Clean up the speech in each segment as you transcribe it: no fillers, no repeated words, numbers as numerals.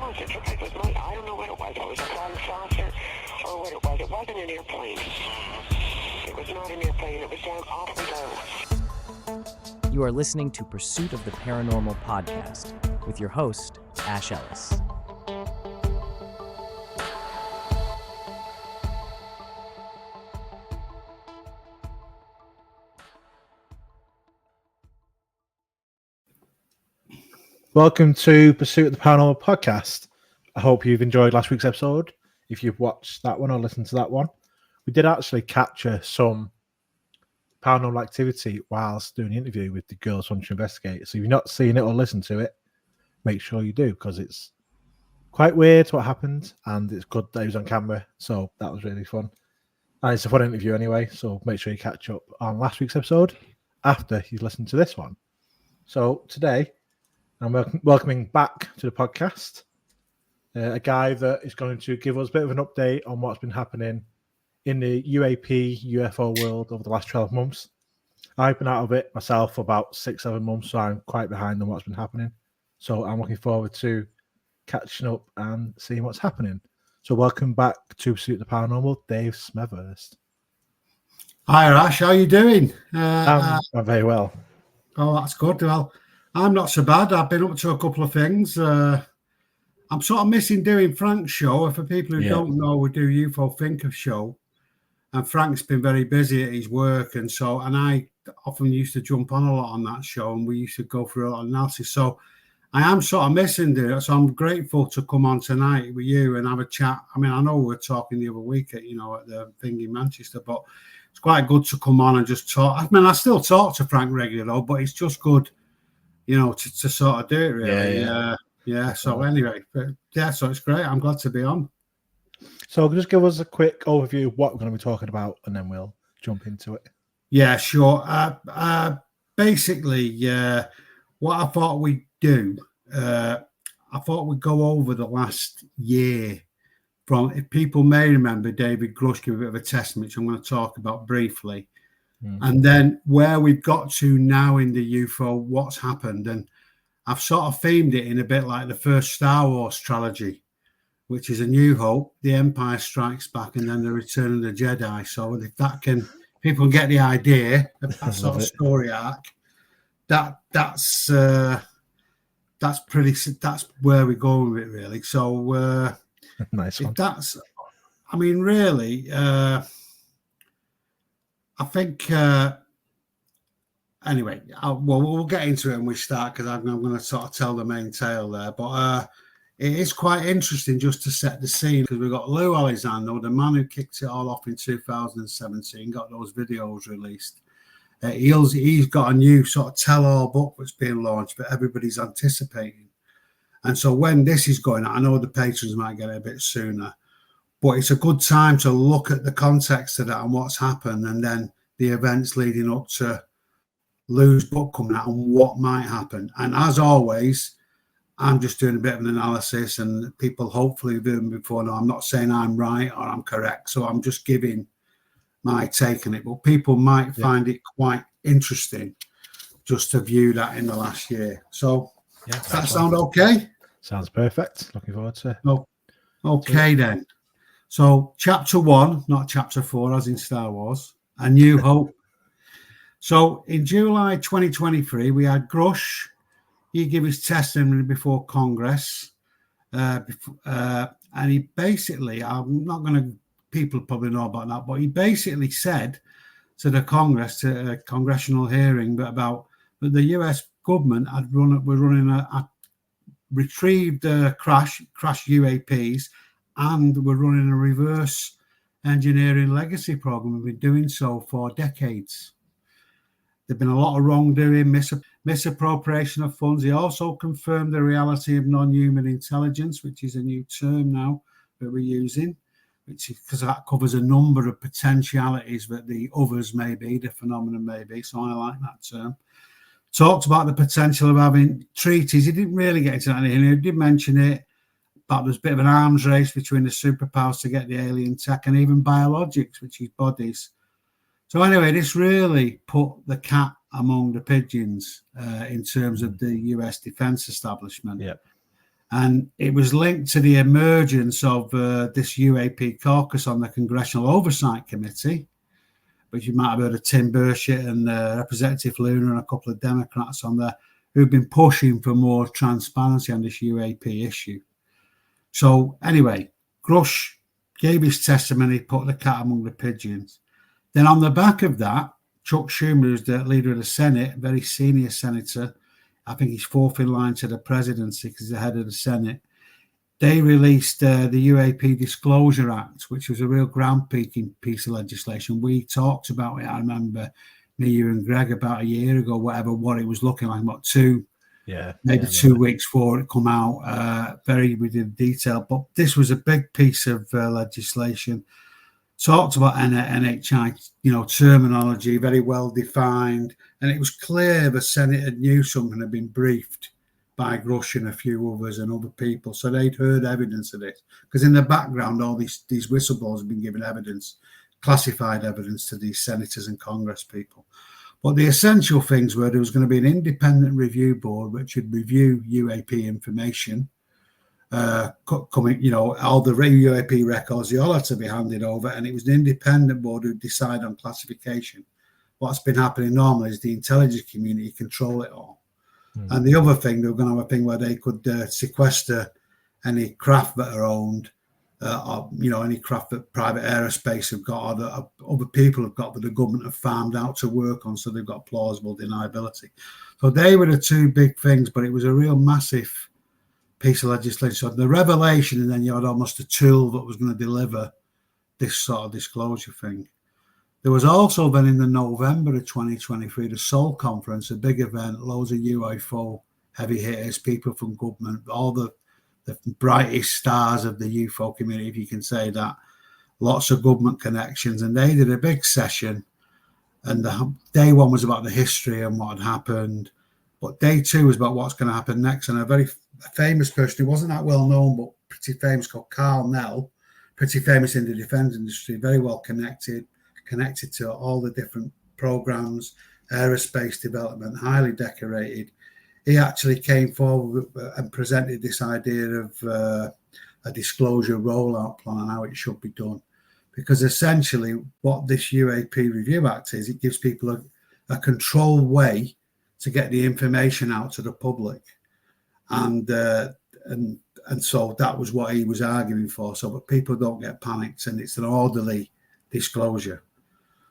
was. It looked like it was money. I don't know what it was. It was a flying saucer or what it was. It wasn't an airplane. It was not an airplane. It was down awfully low. You are listening to Pursuit of the Paranormal podcast with your host, Ash Ellis. Welcome to Pursuit of the Paranormal podcast. I hope you've enjoyed last week's episode. If you've watched that one or listened to that one, we did actually capture some paranormal activity whilst doing the interview with the girls wanting to investigate. So if you've not seen it or listened to it, make sure you do, because it's quite weird what happened, and it's good that it was on camera. So that was really fun. And it's a fun interview anyway, so make sure you catch up on last week's episode after you've listened to this one. So today, I'm welcoming back to the podcast a guy that is going to give us a bit of an update on what's been happening in the UAP UFO world over the last 12 months. I've been out of it myself for about 6-7 months, so I'm quite behind on what's been happening. So I'm looking forward to catching up and seeing what's happening. So welcome back to Pursuit of the Paranormal, Dave Smethurst. Hi, Rash. How are you doing? I'm very well. Oh, that's good. Well, I'm not so bad. I've been up to a couple of things. I'm sort of missing doing Frank's show. For people who don't know, we do UFO Thinker show. And Frank's been very busy at his work. And I often used to jump on a lot on that show, and we used to go through a lot of analysis. So I am sort of missing doing it. So I'm grateful to come on tonight with you and have a chat. I mean, I know we were talking the other week at the thing in Manchester, but it's quite good to come on and just talk. I mean, I still talk to Frank regularly, but it's just good, to sort of do it, really. Yeah. So anyway, so it's great. I'm glad to be on. So just give us a quick overview of what we're going to be talking about, and then we'll jump into it. Yeah, sure. Basically, what I thought we'd do, I thought we'd go over the last year. If people may remember, David Grush gave a bit of a testimony, which I'm going to talk about briefly. And then where we've got to now in the UFO, what's happened. And I've sort of themed it in a bit like the first Star Wars trilogy, which is A New Hope, The Empire Strikes Back, and then The Return of the Jedi. So if people get the idea of that sort of story arc, that's where we're going with it, really. So nice one. I think, anyway, we'll get into it when we start, because I'm going to sort of tell the main tale there. But it is quite interesting just to set the scene, because we've got Lue Elizondo, the man who kicked it all off in 2017, got those videos released. He's got a new sort of tell-all book that's being launched, but everybody's anticipating. And so when this is going out, I know the patrons might get it a bit sooner, but it's a good time to look at the context of that and what's happened, and then the events leading up to Lou's book coming out and what might happen. And as always, I'm just doing a bit of an analysis, and people hopefully have been before. No, I'm not saying I'm right or I'm correct, so I'm just giving my take on it. But people might find it quite interesting just to view that in the last year. So does that sound okay? Sounds perfect. Looking forward to it. Okay, then. So chapter 1, not chapter 4, as in Star Wars, A New Hope. So in July 2023, we had Grusch. He gave his testimony before Congress. And he basically, people probably know about that, but he basically said to the Congress, to a congressional hearing, that the US government retrieved crash UAPs, and we're running a reverse engineering legacy program. We've been doing so for decades. There've been a lot of wrongdoing, misappropriation of funds. He also confirmed the reality of non-human intelligence, which is a new term now that we're using, because that covers a number of potentialities that the others may be, the phenomenon may be. So I like that term. Talked about the potential of having treaties. He didn't really get into that. He did mention it, but there's a bit of an arms race between the superpowers to get the alien tech, and even biologics, which is bodies. So anyway, this really put the cat among the pigeons in terms of the US defense establishment. And it was linked to the emergence of this UAP caucus on the Congressional Oversight Committee, which you might have heard of Tim Burchett and Representative Luna and a couple of Democrats on there who've been pushing for more transparency on this UAP issue. So anyway, Grusch gave his testimony, put the cat among the pigeons. Then on the back of that, Chuck Schumer, who's the leader of the Senate, a very senior senator, I think he's fourth in line to the presidency because he's the head of the Senate. They released the UAP Disclosure Act, which was a real groundbreaking piece of legislation. We talked about it, I remember, me, you and Greg, about a year ago, what it was looking like, about 2 weeks before it come out, very within detail. But this was a big piece of legislation. Talked about NHI, terminology, very well defined. And it was clear the Senate knew something, had been briefed by Grusch and a few others and other people. So they'd heard evidence of this. Because in the background, all these whistleblowers have been given evidence, classified evidence to these senators and Congress people. But the essential things were there was going to be an independent review board which would review UAP information, all the UAP records, they all had to be handed over, and it was an independent board who decide on classification. What's been happening normally is the intelligence community control it all. Mm-hmm. And the other thing, they were going to have a thing where they could sequester any craft that are owned, any craft that private aerospace have got or that other people have got that the government have farmed out to work on, so they've got plausible deniability. So they were the two big things, but it was a real massive piece of legislation. So the revelation, and then you had almost a tool that was going to deliver this sort of disclosure thing. There was also then in the November of 2023, the Seoul conference, a big event, loads of UFO heavy hitters, people from government, all the brightest stars of the UFO community, if you can say that, lots of government connections. And they did a big session. And the day one was about the history and what had happened. But day two was about what's going to happen next. And a very famous person who wasn't that well known, but pretty famous, called Carl Nell, pretty famous in the defense industry, very well connected to all the different programs, aerospace development, highly decorated. He actually came forward and presented this idea of a disclosure rollout plan and how it should be done. Because essentially what this UAP Review Act is, it gives people a controlled way to get the information out to the public. And so that was what he was arguing for, so that people don't get panicked and it's an orderly disclosure.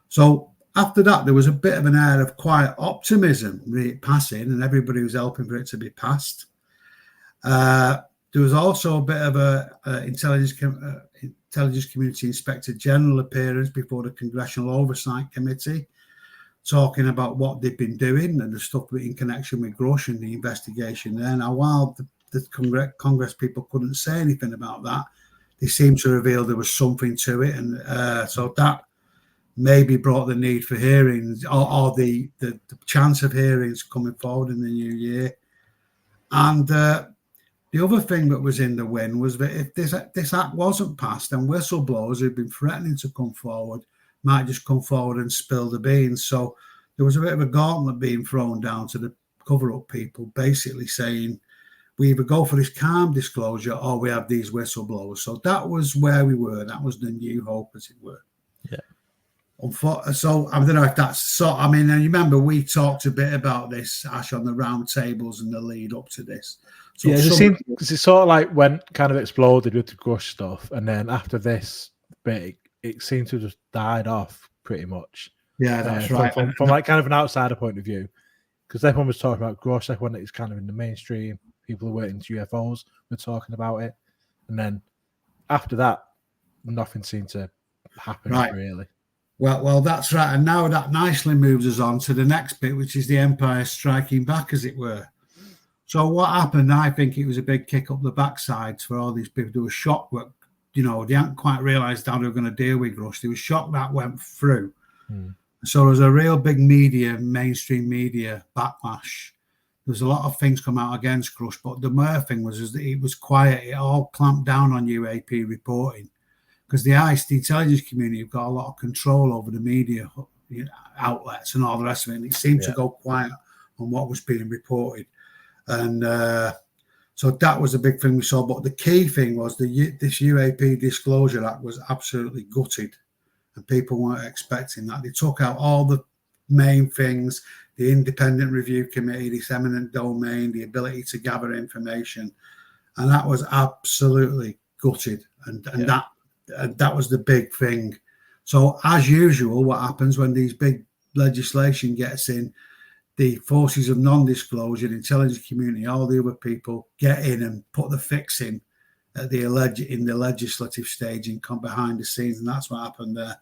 So after that, there was a bit of an air of quiet optimism really passing, and everybody was helping for it to be passed. There was also a bit of a intelligence community inspector general appearance before the Congressional Oversight Committee, talking about what they've been doing and the stuff in connection with Grusch and the investigation there. Now, while the Congress people couldn't say anything about that, they seemed to reveal there was something to it, and so that maybe brought the need for hearings or the chance of hearings coming forward in the new year. And the other thing that was in the wind was that if this act wasn't passed, then whistleblowers who'd been threatening to come forward might just come forward and spill the beans. So there was a bit of a gauntlet being thrown down to the cover-up people, basically saying, we either go for this calm disclosure or we have these whistleblowers. So that was where we were. That was the new hope, as it were. Yeah. So I don't know if that's so. I mean, and you remember we talked a bit about this, Ash, on the round tables and the lead up to this. So yeah, it sort of like went kind of exploded with the Grusch stuff, and then after this bit, it seemed to just died off pretty much. Yeah, that's right. From like kind of an outsider point of view, because everyone was talking about Grusch, everyone that is kind of in the mainstream, people who were into UFOs were talking about it, and then after that, nothing seemed to happen really. Well, that's right. And now that nicely moves us on to the next bit, which is the Empire striking back, as it were. So what happened, I think it was a big kick up the backside for all these people. They were shocked that, they hadn't quite realised how they were going to deal with Grusch. They were shocked that went through. So there was a real big mainstream media backlash. There was a lot of things come out against Grusch, but the main thing was that it was quiet. It all clamped down on UAP reporting. Because the intelligence community have got a lot of control over the media outlets and all the rest of it. And it seemed to go quiet on what was being reported. And So that was a big thing we saw. But the key thing was this UAP Disclosure Act was absolutely gutted, and people weren't expecting that. They took out all the main things, the independent review committee, this eminent domain, the ability to gather information, and that was absolutely gutted. And that was the big thing. So as usual, what happens when these big legislation gets in, the forces of non-disclosure, the intelligence community, all the other people get in and put the fix in at in the legislative stage and come behind the scenes, and that's what happened there.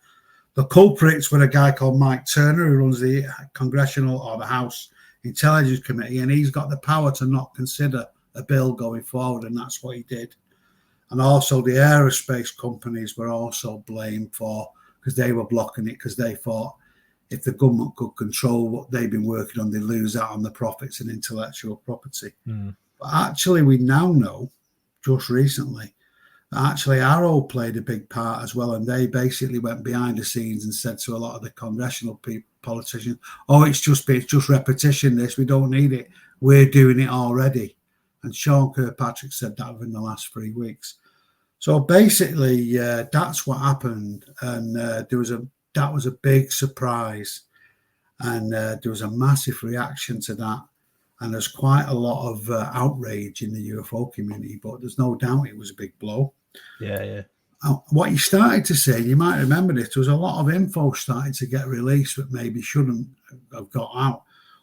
The culprits were a guy called Mike Turner, who runs the Congressional or the House Intelligence Committee, and he's got the power to not consider a bill going forward, and that's what he did. And also the aerospace companies were also blamed for, because they were blocking it, because they thought if the government could control what they've been working on, they lose out on the profits and intellectual property. But actually, we now know, just recently, that actually Arrow played a big part as well, and they basically went behind the scenes and said to a lot of the congressional politicians, "Oh, it's just repetition. This, we don't need it. We're doing it already." And Sean Kirkpatrick said that within the last 3 weeks. So basically, that's what happened, and that was a big surprise, and there was a massive reaction to that, and there's quite a lot of outrage in the UFO community, but there's no doubt it was a big blow. Yeah. What you started to see, you might remember this, there was a lot of info starting to get released that maybe shouldn't have got out.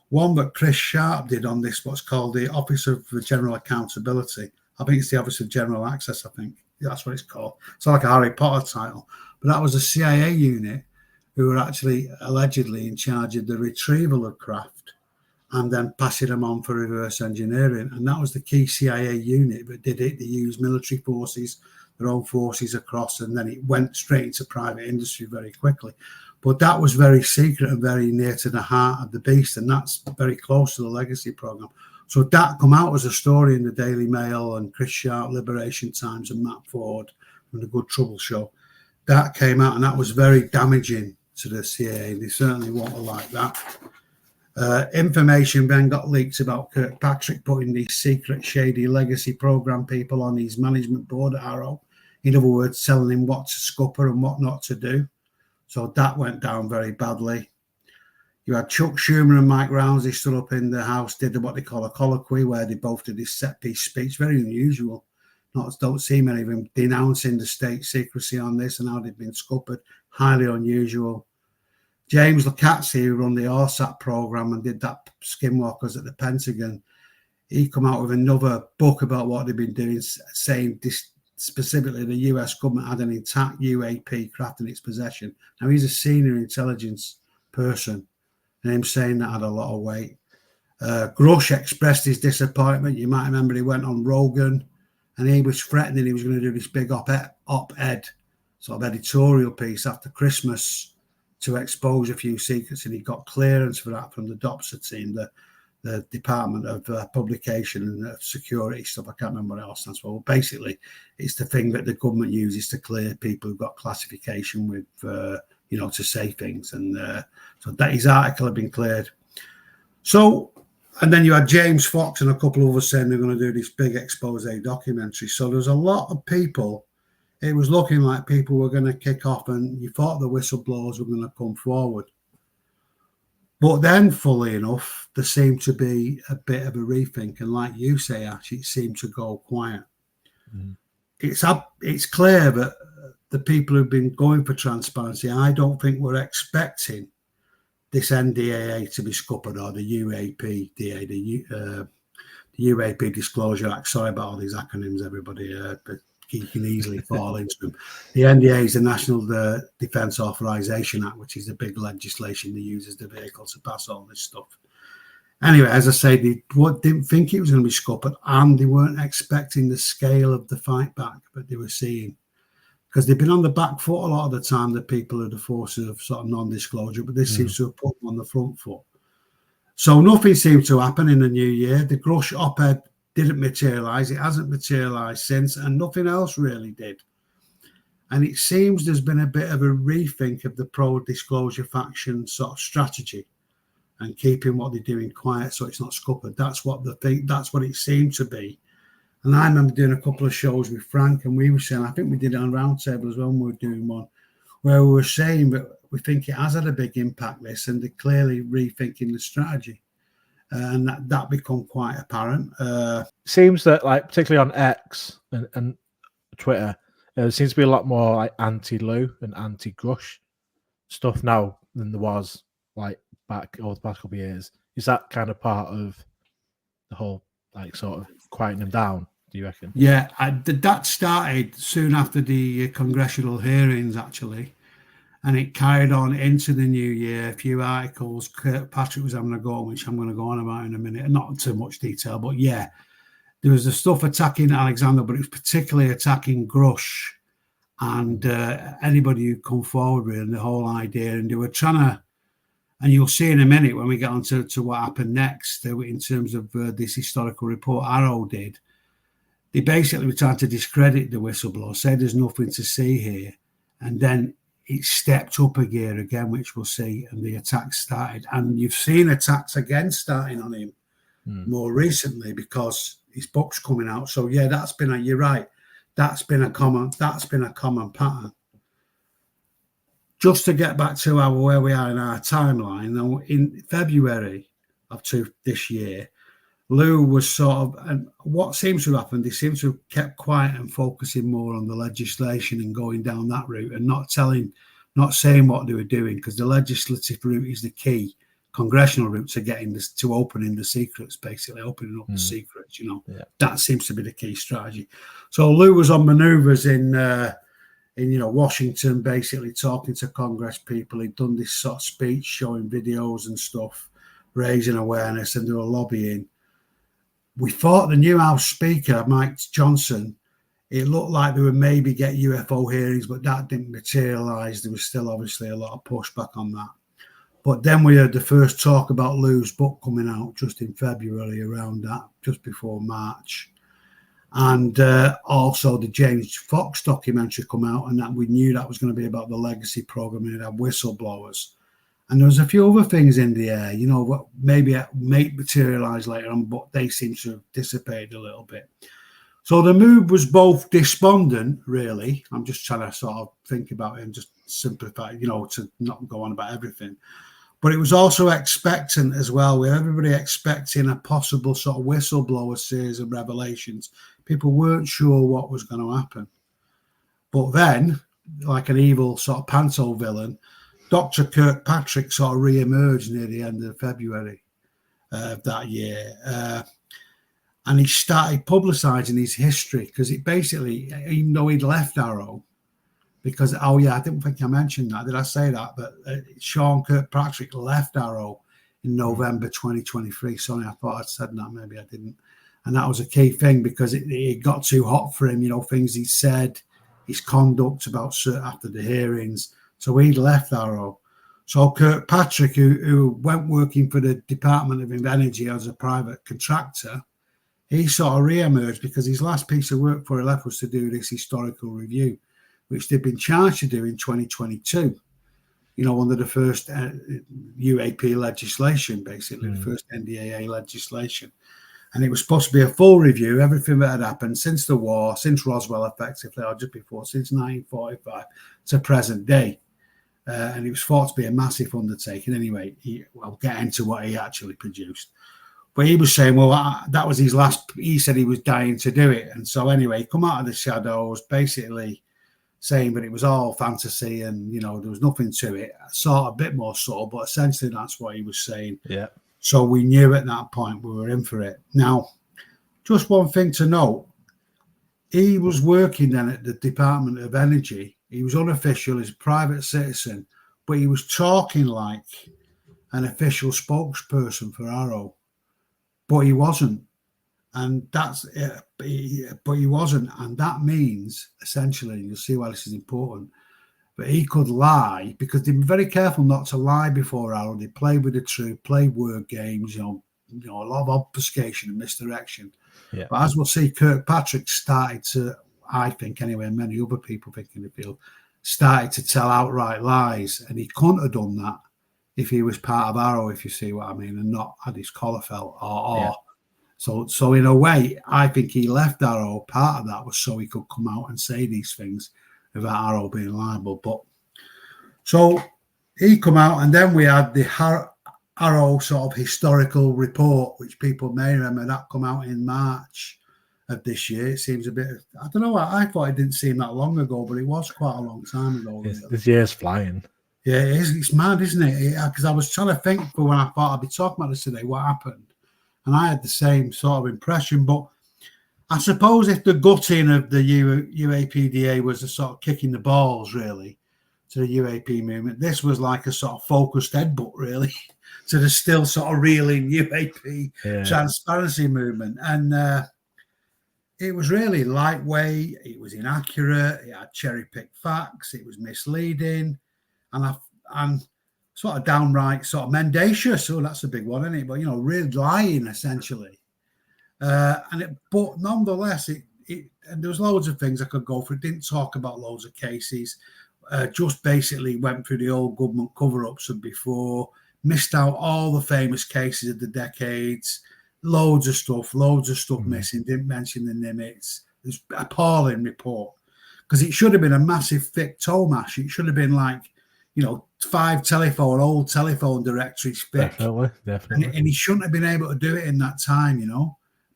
One that Chris Sharp did on this, what's called the Office of General Accountability. I think it's the Office of General Access, I think. That's what it's called. It's like a Harry Potter title. But that was a CIA unit who were actually allegedly in charge of the retrieval of craft and then passing them on for reverse engineering. And that was the key CIA unit that did it. They used military forces, their own forces across, and then it went straight into private industry very quickly. But that was very secret and very near to the heart of the beast, and that's very close to the legacy program. So that come out as a story in the Daily Mail and Chris Sharp, Liberation Times, and Matt Ford from the Good Trouble Show. That came out, and that was very damaging to the CIA. They certainly won't like that. Information then got leaked about Kirkpatrick putting these secret, shady legacy program people on his management board at Arrow. In other words, telling him what to scupper and what not to do. So that went down very badly. You had Chuck Schumer and Mike Rounds. They stood up in the House, did what they call a colloquy, where they both did this set-piece speech. Very unusual. Don't see many of them denouncing the state secrecy on this and how they've been scuppered. Highly unusual. James Lucazzi, who run the ORSAT program and did that skinwalkers at the Pentagon, he come out with another book about what they've been doing, saying this, specifically the US government had an intact UAP craft in its possession. Now, he's a senior intelligence person, and him saying that had a lot of weight. Grusch expressed his disappointment. You might remember he went on Rogan, and he was threatening he was going to do this big op-ed, sort of editorial piece after Christmas to expose a few secrets, and he got clearance for that from the DOPSA team, the Department of Publication and Security stuff. I can't remember what else stands for. Well, basically, it's the thing that the government uses to clear people who've got classification with, to say things. And so that his article had been cleared. So, and then you had James Fox and a couple of us saying they're going to do this big expose documentary. So there's a lot of people. It was looking like people were going to kick off, and you thought the whistleblowers were going to come forward. But then, fully enough, there seemed to be a bit of a rethink. And like you say, Ash, it seemed to go quiet. It's clear that the people who've been going for transparency, I don't think we're expecting this NDAA to be scuppered, or the UAP, the UAP Disclosure Act. Sorry about all these acronyms, everybody, but you can easily fall into them. The NDA is the National Defence Authorization Act, which is the big legislation they use as the vehicle to pass all this stuff. Anyway, as I say, they didn't think it was going to be scuppered, and they weren't expecting the scale of the fight back that they were seeing, because they've been on the back foot a lot of the time, the people of the forces of sort of non-disclosure, but this seems to have put them on the front foot. So nothing seemed to happen in the new year. The Grusch op-ed didn't materialise. It hasn't materialised since, and nothing else really did. And it seems there's been a bit of a rethink of the pro-disclosure faction sort of strategy and keeping what they're doing quiet so it's not scuppered. That's what it seemed to be. And I remember doing a couple of shows with Frank, and we were saying, I think we did it on Roundtable as well when we were doing one, where we were saying that we think it has had a big impact, this, and they're clearly rethinking the strategy. And that become quite apparent. Seems that, like, particularly on X and Twitter, there seems to be a lot more like anti-Lue and anti-Grush stuff now than there was like back over the past couple of years. Is that kind of part of the whole, like, sort of quieting them down, do you reckon? Yeah, that started soon after the congressional hearings, actually. And it carried on into the new year. A few articles. Kirkpatrick was having a go, which I'm going to go on about in a minute. Not too much detail, but yeah, there was the stuff attacking Alexander, but it was particularly attacking Grusch and anybody who come forward with the whole idea. And they were trying to, and you'll see in a minute when we get on to what happened next in terms of this historical report Arrow did. They basically were trying to discredit the whistleblower, say there's nothing to see here, and then it stepped up a gear again, which we'll see, and the attacks started. And you've seen attacks again starting on him more recently because his book's coming out. So yeah, you're right. That's been a common pattern. Just to get back to where we are in our timeline, now in February of this year, Lue was sort of, and what seems to have happened, they seem to have kept quiet and focusing more on the legislation and going down that route and not saying what they were doing, because the legislative route is the key. Congressional route to getting this, to opening the secrets, basically opening up the secrets. That seems to be the key strategy. So Lue was on manoeuvres in Washington, basically talking to Congress people. He'd done this sort of speech, showing videos and stuff, raising awareness, and they were lobbying. We thought the new House Speaker, Mike Johnson, it looked like they would maybe get UFO hearings, but that didn't materialise. There was still obviously a lot of pushback on that. But then we heard the first talk about Lue's book coming out just in February, around that, just before March. And also the James Fox documentary come out, and that we knew that was going to be about the legacy program, and it had whistleblowers. And there was a few other things in the air, what maybe may materialise later on, but they seem to have dissipated a little bit. So the mood was both despondent, really. I'm just trying to sort of think about it and just simplify, to not go on about everything. But it was also expectant as well, with everybody expecting a possible sort of whistleblower series of revelations. People weren't sure what was going to happen. But then, like an evil sort of panto villain, Dr. Kirkpatrick sort of re-emerged near the end of February of that year. And he started publicising his history, because it basically, even though he'd left Arrow, because, I didn't think I mentioned that. Did I say that? But Sean Kirkpatrick left Arrow in November 2023. Sorry, I thought I'd said that. Maybe I didn't. And that was a key thing, because it got too hot for him, things he said, his conduct after the hearings. So he'd left Arrow. So Kirkpatrick, who went working for the Department of Energy as a private contractor, he sort of re-emerged, because his last piece of work before he left was to do this historical review, which they'd been charged to do in 2022, under the first UAP legislation, basically, the first NDAA legislation. And it was supposed to be a full review, everything that had happened since the war, since Roswell, effectively, or just before, since 1945 to present day. And it was thought to be a massive undertaking. Anyway, I'll get into what he actually produced. But he was saying, that was his last, he said he was dying to do it. And so anyway, he come out of the shadows, basically saying that it was all fantasy and, there was nothing to it. Sort of a bit more subtle, but essentially that's what he was saying. Yeah. So we knew at that point we were in for it. Now, just one thing to note, he was working then at the Department of Energy. He was unofficial, he's a private citizen, but he was talking like an official spokesperson for Arrow. But he wasn't. And that's it. But he wasn't. And that means, essentially, you'll see why this is important, but he could lie, because they'd be very careful not to lie before Arrow. They played with the truth, played word games, a lot of obfuscation and misdirection. Yeah. But as we'll see, Kirkpatrick started to, I think anyway, and many other people think in the field, started to tell outright lies. And he couldn't have done that if he was part of Arrow, if you see what I mean, and not had his collar felt or So in a way, I think he left Arrow. Part of that was so he could come out and say these things without Arrow being liable. But so he come out, and then we had the Arrow sort of historical report, which people may remember. That come out in March of this year. It seems a bit, I don't know, I thought it didn't seem that long ago, but it was quite a long time ago. Really. This year's flying. Yeah, it is. It's mad, isn't it? Because I was trying to think for when I thought I'd be talking about this today, what happened. And I had the same sort of impression. But I suppose if the gutting of the UAPDA was a sort of kicking the balls, really, to the UAP movement, this was like a sort of focused headbutt, really, to the still sort of reeling UAP transparency movement. And it was really lightweight. It was inaccurate. It had cherry-picked facts. It was misleading. And sort of downright sort of mendacious. So that's a big one, isn't it? But, really lying, essentially. But nonetheless, and there was loads of things I could go for. It didn't talk about loads of cases. Just basically went through the old government cover-ups of before, missed out all the famous cases of the decades, loads of stuff missing, didn't mention the Nimitz. It was an appalling report because it should have been a massive thick toe mash. It should have been like, 5 old telephone directories thick. Definitely. And he shouldn't have been able to do it in that time,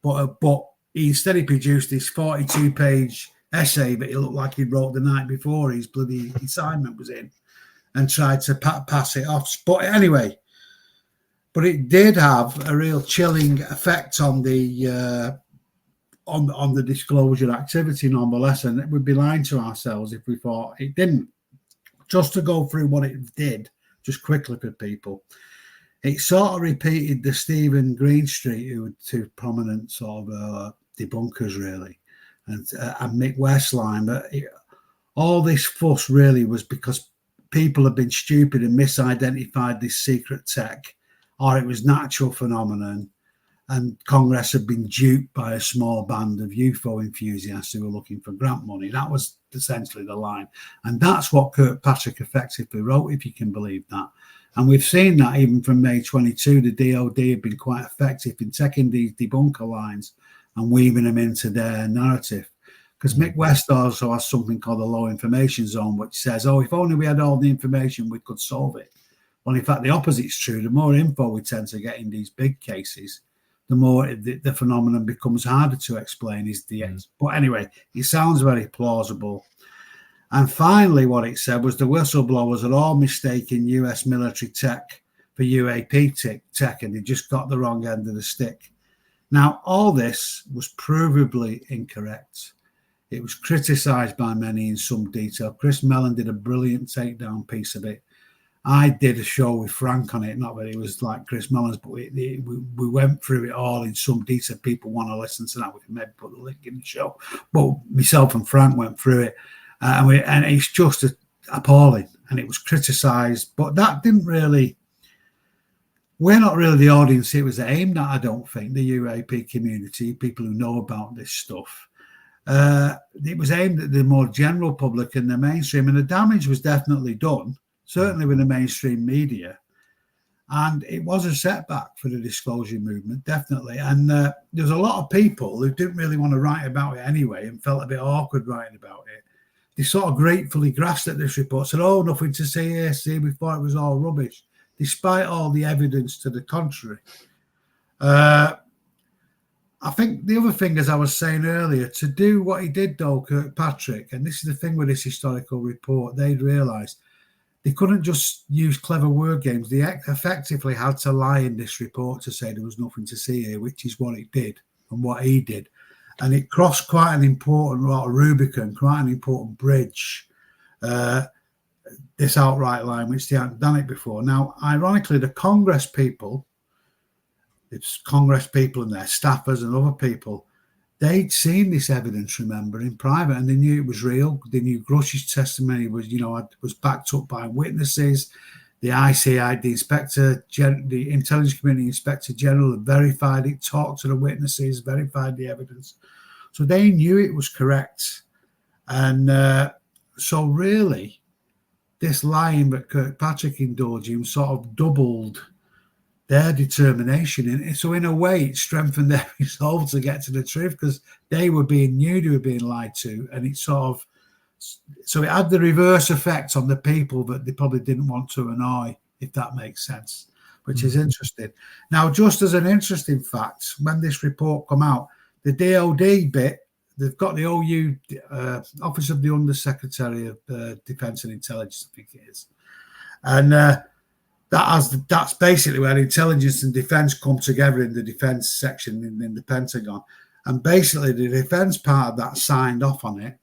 But he instead produced this 42-page essay that he looked like he wrote the night before his bloody assignment was in, and tried to pass it off. But anyway, it did have a real chilling effect on the on the disclosure activity, nonetheless. And we'd be lying to ourselves if we thought it didn't. Just to go through what it did, just quickly for people, it sort of repeated the Stephen Greenstreet, who were two prominent sort of debunkers, really, and Mick Westline. But all this fuss really was because people have been stupid and misidentified this secret tech, or it was natural phenomenon, and Congress had been duped by a small band of UFO enthusiasts who were looking for grant money. That was essentially the line. And that's what Kirkpatrick effectively wrote, if you can believe that. And we've seen that even from May 22, the DOD have been quite effective in taking these debunker lines and weaving them into their narrative. Because Mick West also has something called the low information zone, which says, if only we had all the information, we could solve it. Well, in fact, the opposite's true. The more info we tend to get in these big cases, the more the phenomenon becomes harder to explain. But anyway, it sounds very plausible. And finally, what it said was the whistleblowers had all mistaken US military tech for UAP tech, and they just got the wrong end of the stick. Now, all this was provably incorrect. It was criticised by many in some detail. Chris Mellon did a brilliant takedown piece of it. I did a show with Frank on it, not that it was like Chris Mellon's, but we went through it all in some detail. People want to listen to that, we can maybe put the link in the show. But myself and Frank went through it, and it's just appalling, and it was criticised. But that didn't really, we're not really the audience it was aimed at, I don't think, the UAP community, people who know about this stuff. It was aimed at the more general public and the mainstream, and the damage was definitely done. Certainly with the mainstream media. And it was a setback for the disclosure movement, definitely. And there's a lot of people who didn't really want to write about it anyway and felt a bit awkward writing about it. They sort of gratefully grasped at this report, said, nothing to see here, see, we thought it was all rubbish, despite all the evidence to the contrary. I think the other thing, as I was saying earlier, to do what he did, though, Kirkpatrick, and this is the thing with this historical report, they'd realised, they couldn't just use clever word games. They effectively had to lie in this report to say there was nothing to see here, which is what it did and what he did. And it crossed quite an important Rubicon, quite an important bridge, this outright line, which they hadn't done it before. Now, ironically, the Congress people, it's Congress people and their staffers and other people, they'd seen this evidence, remember, in private, and they knew it was real. They knew Grusch's testimony was, was backed up by witnesses. The ICI, the Intelligence Community Inspector General, had verified it, talked to the witnesses, verified the evidence. So they knew it was correct. And so really, this lying that Kirkpatrick indulged in sort of doubled their determination. And so in a way, it strengthened their resolve to get to the truth, because they were being lied to, and it sort of, so it had the reverse effect on the people that they probably didn't want to annoy, if that makes sense, which is interesting. Now, just as an interesting fact, when this report come out, the DOD bit, they've got the OU, Office of the Undersecretary of Defence and Intelligence, I think it is. And that's basically where intelligence and defence come together in the defence section in the Pentagon. And basically the defence part of that signed off on it,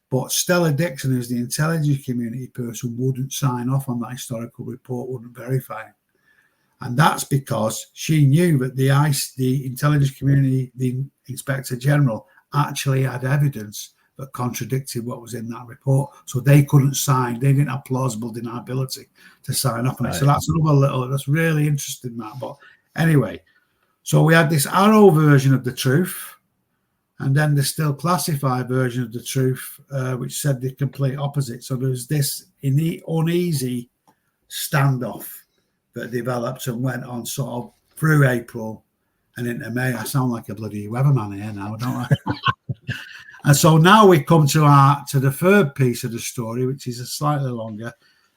but Stella Dixon, who's the intelligence community person, wouldn't sign off on that historical report, wouldn't verify it. And that's because she knew that the intelligence community, the Inspector General, actually had evidence that contradicted what was in that report. So they couldn't sign. They didn't have plausible deniability to sign off on it. So that's that's really interesting, Matt. But anyway, so we had this Arrow version of the truth, and then the still classified version of the truth, which said the complete opposite. So there was this uneasy standoff that developed and went on sort of through April and into May. I sound like a bloody weatherman here now, don't I? And so now we come to the third piece of the story, which is a slightly longer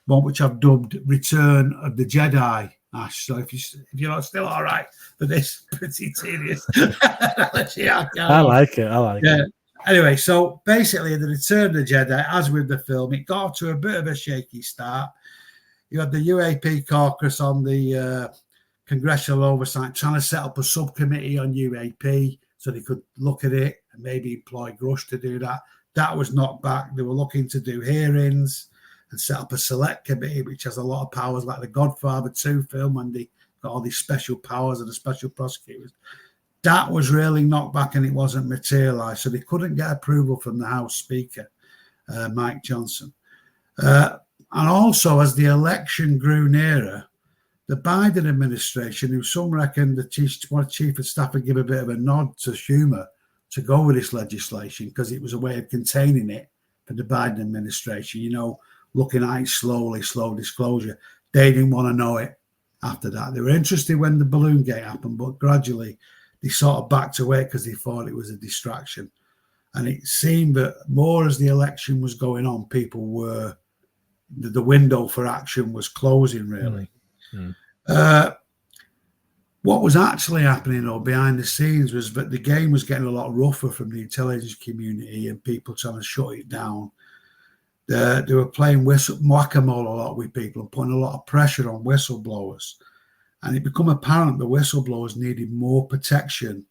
one, which I've dubbed "Return of the Jedi." Ash, so if you're not still all right for this pretty tedious analogy, I like it. Anyway, so basically, the Return of the Jedi, as with the film, it got off to a bit of a shaky start. You had the UAP caucus on the congressional oversight trying to set up a subcommittee on UAP so they could look at it and maybe employ Grusch to do that. That was knocked back. They were looking to do hearings and set up a select committee, which has a lot of powers, like the Godfather 2 film, when they got all these special powers and the special prosecutors. That was really knocked back, and it wasn't materialised. So they couldn't get approval from the House Speaker, Mike Johnson. And also, as the election grew nearer, the Biden administration, who some reckon the chief of staff would give a bit of a nod to Schumer to go with this legislation, because it was a way of containing it for the Biden administration, looking at it slowly, slow disclosure. They didn't want to know it after that. They were interested when the balloon gate happened, but gradually they sort of backed away because they thought it was a distraction. And it seemed that more as the election was going on, people were, the window for action was closing, really. What was actually happening, though, behind the scenes, was that the game was getting a lot rougher from the intelligence community and people trying to shut it down. They were playing whack-a-mole a lot with people and putting a lot of pressure on whistleblowers. And it became apparent the whistleblowers needed more protection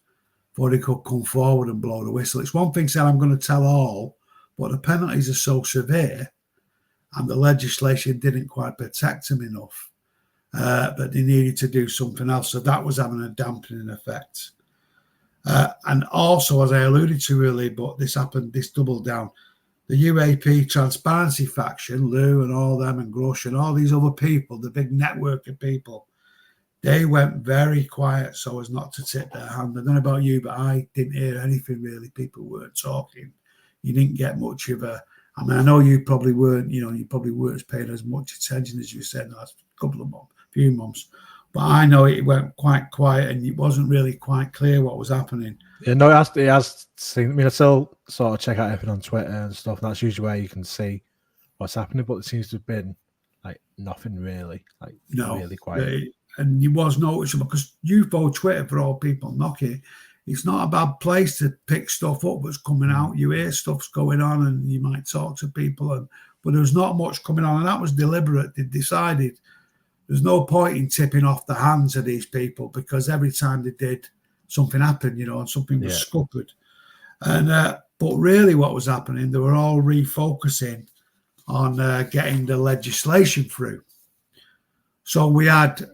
before they could come forward and blow the whistle. It's one thing saying, I'm going to tell all, but the penalties are so severe and the legislation didn't quite protect them enough that they needed to do something else. So that was having a dampening effect. And also, as I alluded to earlier, but this doubled down, the UAP transparency faction, Lue and all them and Grusch and all these other people, the big network of people, they went very quiet so as not to tip their hand. I don't know about you, but I didn't hear anything really. People weren't talking. You didn't get much of a, I mean, I know you probably weren't, you probably weren't paying as much attention as you said in the last few months. But I know it went quite quiet and it wasn't really quite clear what was happening. Yeah, no, it has seen. I mean, I still sort of check out everything on Twitter and stuff. And that's usually where you can see what's happening. But it seems to have been like nothing really, like really quiet. And it was noticeable because UFO Twitter, for all people knocking, it's not a bad place to pick stuff up that's coming out. You hear stuff's going on and you might talk to people, but there was not much coming on. And that was deliberate. They decided there's no point in tipping off the hands of these people because every time they did, something happened, and something was scuppered. And but really what was happening, they were all refocusing on getting the legislation through. So we had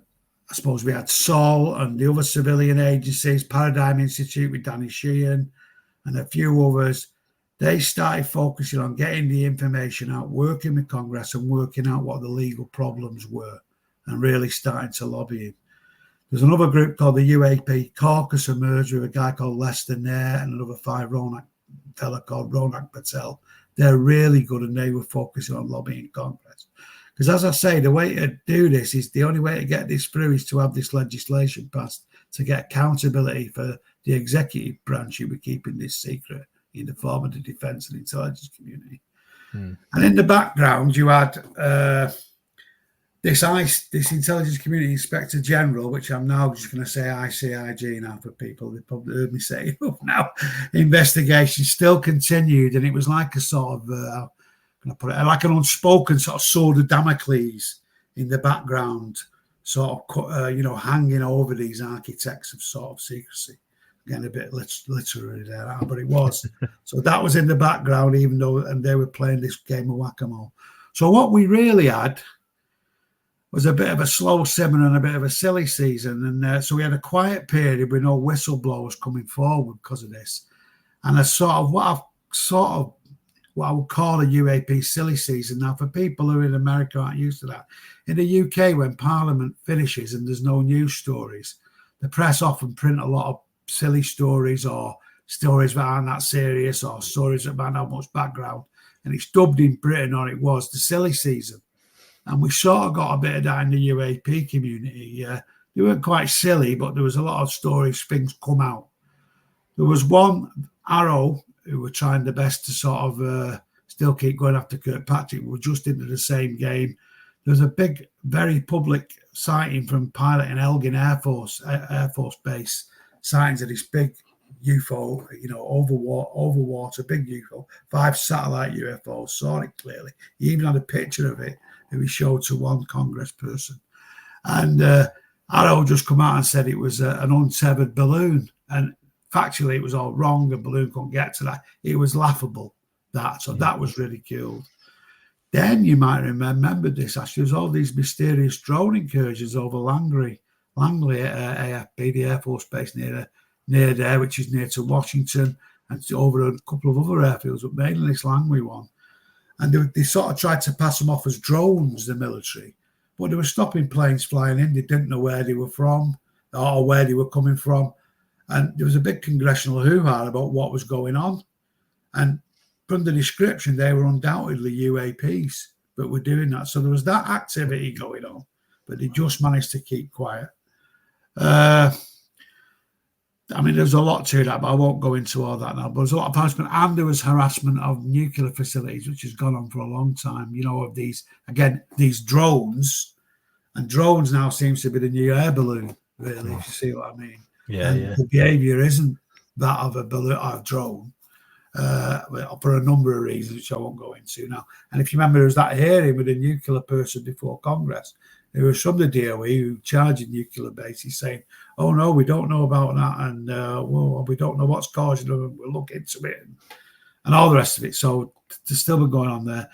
Sol and the other civilian agencies, Paradigm Institute with Danny Sheehan and a few others. They started focusing on getting the information out, working with Congress and working out what the legal problems were and really starting to lobby it. There's another group called the UAP Caucus emerged with a guy called Lester Nair and another fella called Ronak Patel. They're really good and they were focusing on lobbying Congress. Because as I say, the way to do this is the only way to get this through is to have this legislation passed to get accountability for the executive branch who were keeping this secret in the form of the defence and intelligence community. And in the background, you had this intelligence community inspector general, which I'm now just going to say ICIG now for people. They probably heard me say it up now. Investigation still continued, and it was like a sort of, how can I put it, like an unspoken sort of sword of Damocles in the background, sort of, hanging over these architects of sort of secrecy. Again, a bit literary there, but it was. So that was in the background, even though, and they were playing this game of whack-a-mole. So what we really had was a bit of a slow simmer and a bit of a silly season. And so we had a quiet period with no whistleblowers coming forward because of this. And a sort of what I would call a UAP silly season. Now, for people who in America aren't used to that, in the UK, when Parliament finishes and there's no news stories, the press often print a lot of silly stories or stories that aren't that serious or stories that might have much background. And it's dubbed in Britain, or it was, the silly season. And we sort of got a bit of that in the UAP community. They weren't quite silly, but there was a lot of stories, things come out. There was one Arrow who were trying their best to sort of still keep going after Kirkpatrick. We were just into the same game. There was a big, very public sighting from pilot in Elgin Air Force Base, sightings of this big UFO, over water, big UFO, 5 satellite UFOs, saw it clearly. He even had a picture of it that he showed to one Congress person. And Arrow just come out and said it was an untethered balloon. And factually, it was all wrong. The balloon couldn't get to that. It was laughable, that. So that was ridiculed. Then you might remember this, actually, there's all these mysterious drone incursions over Langley at AFB, the Air Force Base near there, which is near to Washington, and over a couple of other airfields, but mainly this Langley one. And they sort of tried to pass them off as drones, the military, but they were stopping planes flying in. They didn't know where they were from or where they were coming from. And there was a big congressional hoo-ha about what was going on. And from the description, they were undoubtedly UAPs, but were doing that. So there was that activity going on, but they just managed to keep quiet. There's a lot to that, but I won't go into all that now. But there's a lot of harassment, and there was harassment of nuclear facilities, which has gone on for a long time. Of these drones, and drones now seems to be the new air balloon, really, if you see what I mean. Yeah, The behaviour isn't that of a balloon or a drone, for a number of reasons, which I won't go into now. And if you remember, there was that hearing with a nuclear person before Congress. There was from the DOE who charged nuclear bases saying, "Oh no, we don't know about that, and we don't know what's causing them. We'll look into it," and all the rest of it. So there's still been going on there.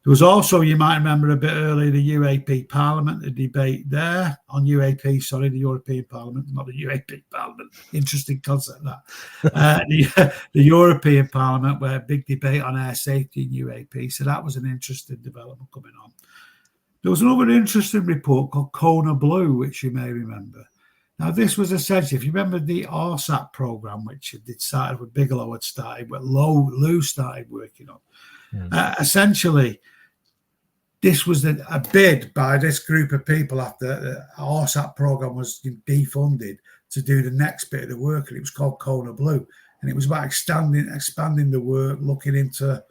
There was also, you might remember a bit earlier, the UAP Parliament, the debate there on UAP, the European Parliament, not the UAP Parliament. Interesting concept, that. The European Parliament, where a big debate on air safety in UAP. So that was an interesting development coming on. There was another interesting report called Kona Blue, which you may remember. Now, this was essentially, if you remember the RSAT program, which had started with Bigelow had started, but Lue started working on. Essentially, this was a bid by this group of people after the RSAT program was defunded to do the next bit of the work, and it was called Kona Blue. And it was about expanding the work, looking into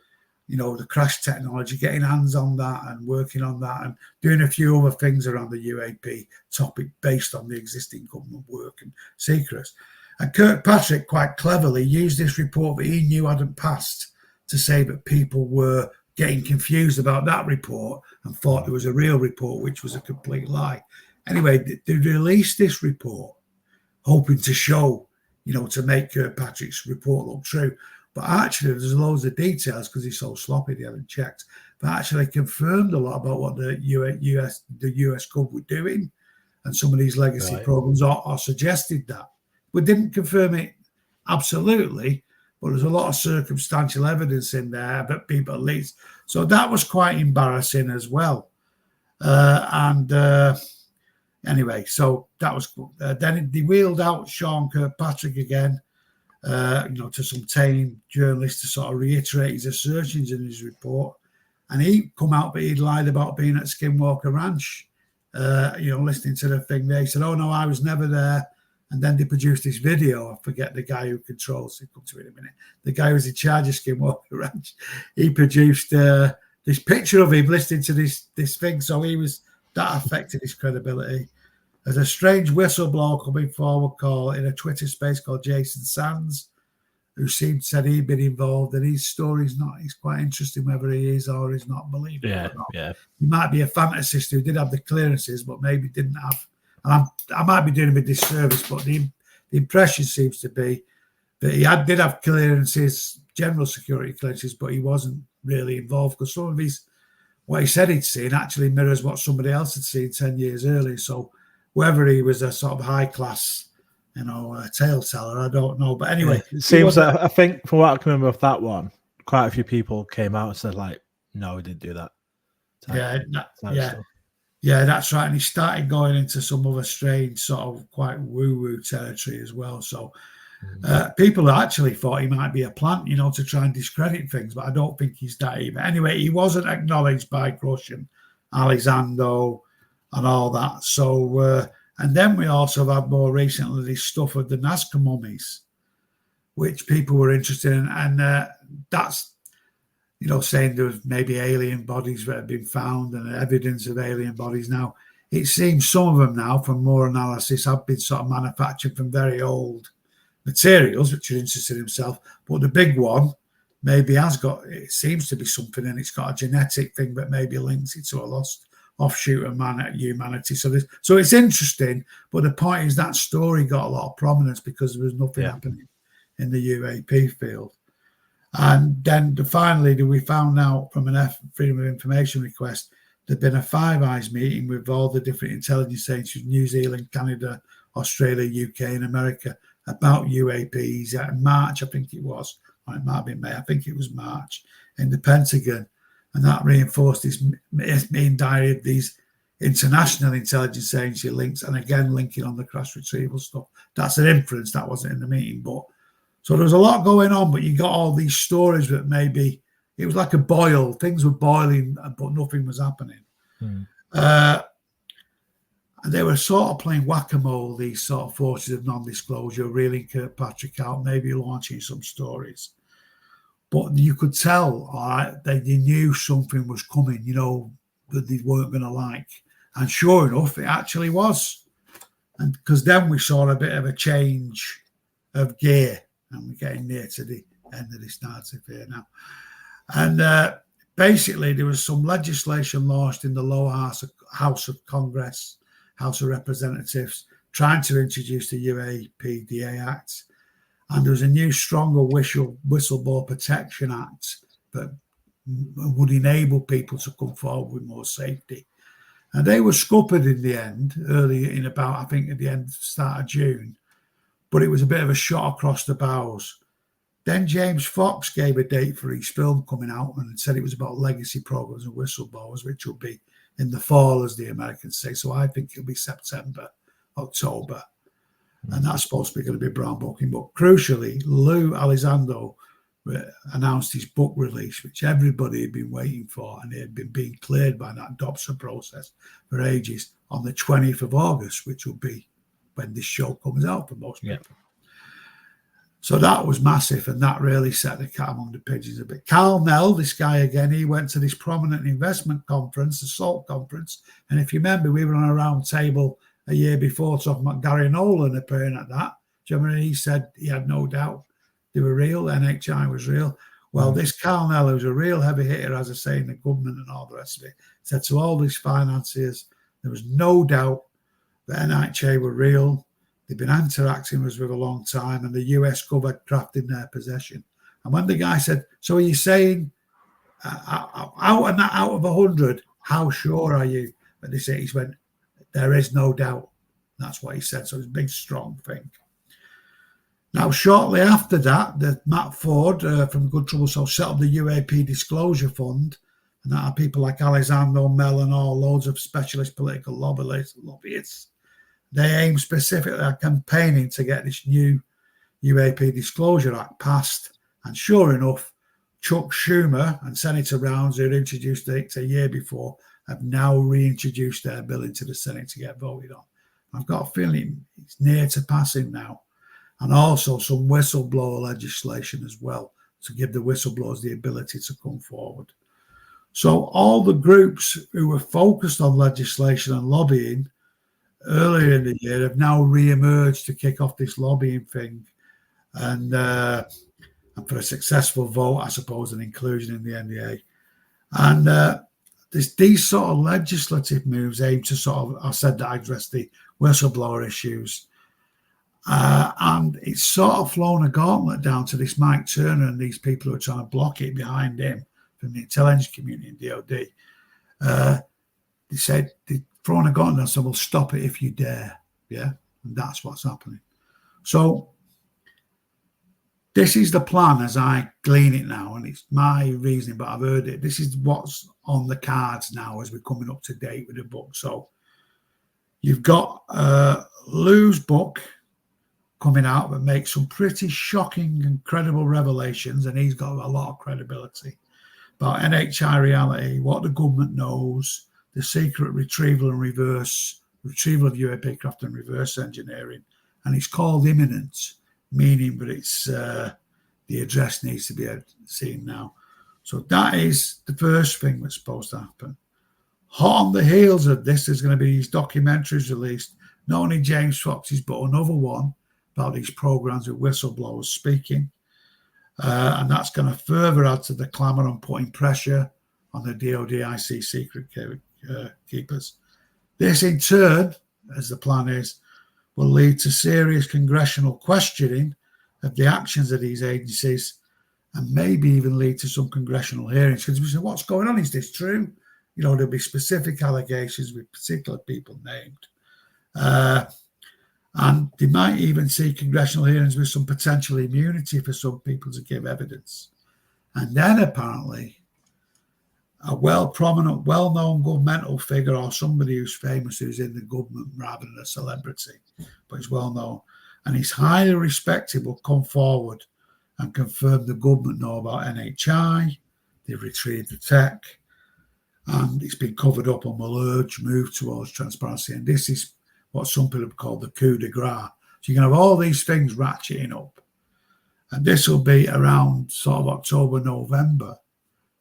the crash technology, getting hands on that and working on that and doing a few other things around the UAP topic based on the existing government work and secrets. And Kirkpatrick quite cleverly used this report that he knew hadn't passed to say that people were getting confused about that report and thought there was a real report, which was a complete lie. Anyway, they released this report hoping to show, to make Kirkpatrick's report look true. But actually, there's loads of details because he's so sloppy, they haven't checked. But actually confirmed a lot about what the US Gov were doing, and some of these legacy programs are suggested that. We didn't confirm it absolutely, but there's a lot of circumstantial evidence in there that people at least. So that was quite embarrassing as well. Anyway, so that was cool. Then they wheeled out Sean Kirkpatrick again. To some tame journalists to sort of reiterate his assertions in his report. And he come out, but he'd lied about being at Skinwalker Ranch, listening to the thing. They said, oh, no, I was never there. And then they produced this video. I forget the guy who controls it. Come to it in a minute. The guy who was in charge of Skinwalker Ranch. He produced this picture of him listening to this thing. So that affected his credibility. There's a strange whistleblower coming forward in a Twitter space called Jason Sands, who said he'd been involved, and his story's he's quite interesting whether he is or is not believable. Yeah. He might be a fantasist who did have the clearances, but maybe didn't have. And I might be doing him a disservice, but the impression seems to be that he did have clearances, general security clearances, but he wasn't really involved because some of what he said he'd seen actually mirrors what somebody else had seen 10 years earlier. So whether he was a sort of high class, tale teller, I don't know. But anyway, it seems that I think from what I can remember of that one, quite a few people came out and said like, no, he didn't do that. Yeah, that's right. And he started going into some other strange sort of quite woo-woo territory as well. So people actually thought he might be a plant, to try and discredit things, but I don't think he's that either. Anyway, he wasn't acknowledged by Grusch and Elizondo and all that. So, and then we also had more recently this stuff of the Nazca mummies, which people were interested in. And that's, saying there was maybe alien bodies that have been found and evidence of alien bodies. Now, it seems some of them now, from more analysis, have been sort of manufactured from very old materials, which are interesting in himself. But the big one maybe it seems to be something, and it's got a genetic thing that maybe links it to a lost offshoot of humanity. So it's interesting, but the point is that story got a lot of prominence because there was nothing happening in the UAP field. And then finally, we found out from an Freedom of Information request, there'd been a Five Eyes meeting with all the different intelligence agencies, New Zealand, Canada, Australia, UK, and America, about UAPs in March, I think it was. Or it might have been May, I think it was March, in the Pentagon. And that reinforced this main diary of these international intelligence agency links, and again, linking on the crash retrieval stuff. That's an inference, that wasn't in the meeting, but so there was a lot going on, but you got all these stories that maybe it was like a boil. Things were boiling, but nothing was happening. And they were sort of playing whack-a-mole, these sort of forces of non-disclosure, reeling Kirkpatrick out, maybe launching some stories. But you could tell, all right, they knew something was coming, that they weren't going to like. And sure enough, it actually was. And because then we saw a bit of a change of gear. And we're getting near to the end of this narrative here now. And basically, there was some legislation launched in the lower House of Congress, House of Representatives, trying to introduce the UAP Act. And there was a new, stronger whistleblower protection act that would enable people to come forward with more safety. And they were scuppered in the end, early in about, I think, at the start of June. But it was a bit of a shot across the bows. Then James Fox gave a date for his film coming out and said it was about legacy programs and whistleblowers, which will be in the fall, as the Americans say. So I think it'll be September, October. And that's supposed to be going to be brown booking. But crucially, Lue Elizondo announced his book release, which everybody had been waiting for, and it had been being cleared by that DOPSA process for ages, on the 20th of August, which will be when this show comes out for most people. So that was massive, and that really set the cat among the pigeons a bit. Carl Nell, this guy again, he went to this prominent investment conference, the SALT conference, and if you remember, we were on a round table a year before talking about Gary Nolan appearing at that. Do you remember he said he had no doubt they were real, NHI was real? Well, this Carl Nell, who's a real heavy hitter, as I say, in the government and all the rest of it, said to all these financiers, there was no doubt that NHA were real. They've been interacting with us for a long time, and the US covered craft in their possession. And when the guy said, so are you saying out of 100, how sure are you? But they say, he went, there is no doubt. That's what he said. So it's a big, strong thing. Now, shortly after that, Matt Ford from Good Trouble So set up the UAP Disclosure Fund, and that are people like Elizondo, Mel, and all loads of specialist political lobbyists. They aim specifically at campaigning to get this new UAP Disclosure Act passed. And sure enough, Chuck Schumer and Senator Rounds, who had introduced it a year before, have now reintroduced their bill into the Senate to get voted on. I've got a feeling it's near to passing now. And also some whistleblower legislation as well to give the whistleblowers the ability to come forward. So all the groups who were focused on legislation and lobbying earlier in the year have now re-emerged to kick off this lobbying thing and for a successful vote, I suppose, and inclusion in the NDA. And these sort of legislative moves aim to sort of, I said that I address the whistleblower issues. And it's sort of flown a gauntlet down to this Mike Turner and these people who are trying to block it behind him from the intelligence community in DOD. They said, they've thrown a gauntlet and said, well, stop it if you dare. Yeah, and that's what's happening. So this is the plan as I glean it now, and it's my reasoning, but I've heard it. This is what's on the cards now as we're coming up to date with the book. So you've got Lue's book coming out that makes some pretty shocking and credible revelations, and he's got a lot of credibility about NHI reality, what the government knows, the secret retrieval of UAP craft and reverse engineering, and it's called Imminent, meaning that it's the address needs to be seen now. So that is the first thing that's supposed to happen. Hot on the heels of this, there's going to be these documentaries released, not only James Fox's, but another one about these programs with whistleblowers speaking. And that's going to further add to the clamour on putting pressure on the DOD IC secret keepers. This in turn, as the plan is, will lead to serious congressional questioning of the actions of these agencies and maybe even lead to some congressional hearings. Because we say, what's going on? Is this true? You know, there'll be specific allegations with particular people named. And they might even see congressional hearings with some potential immunity for some people to give evidence. And then apparently a well-prominent, well-known governmental figure or somebody who's famous who's in the government rather than a celebrity, but he's well-known and he's highly respected, will come forward and confirm the government know about NHI, they've retrieved the tech, and it's been covered up and will urge move towards transparency. And this is what some people have called the coup de grace. So you can have all these things ratcheting up. And this will be around sort of October, November,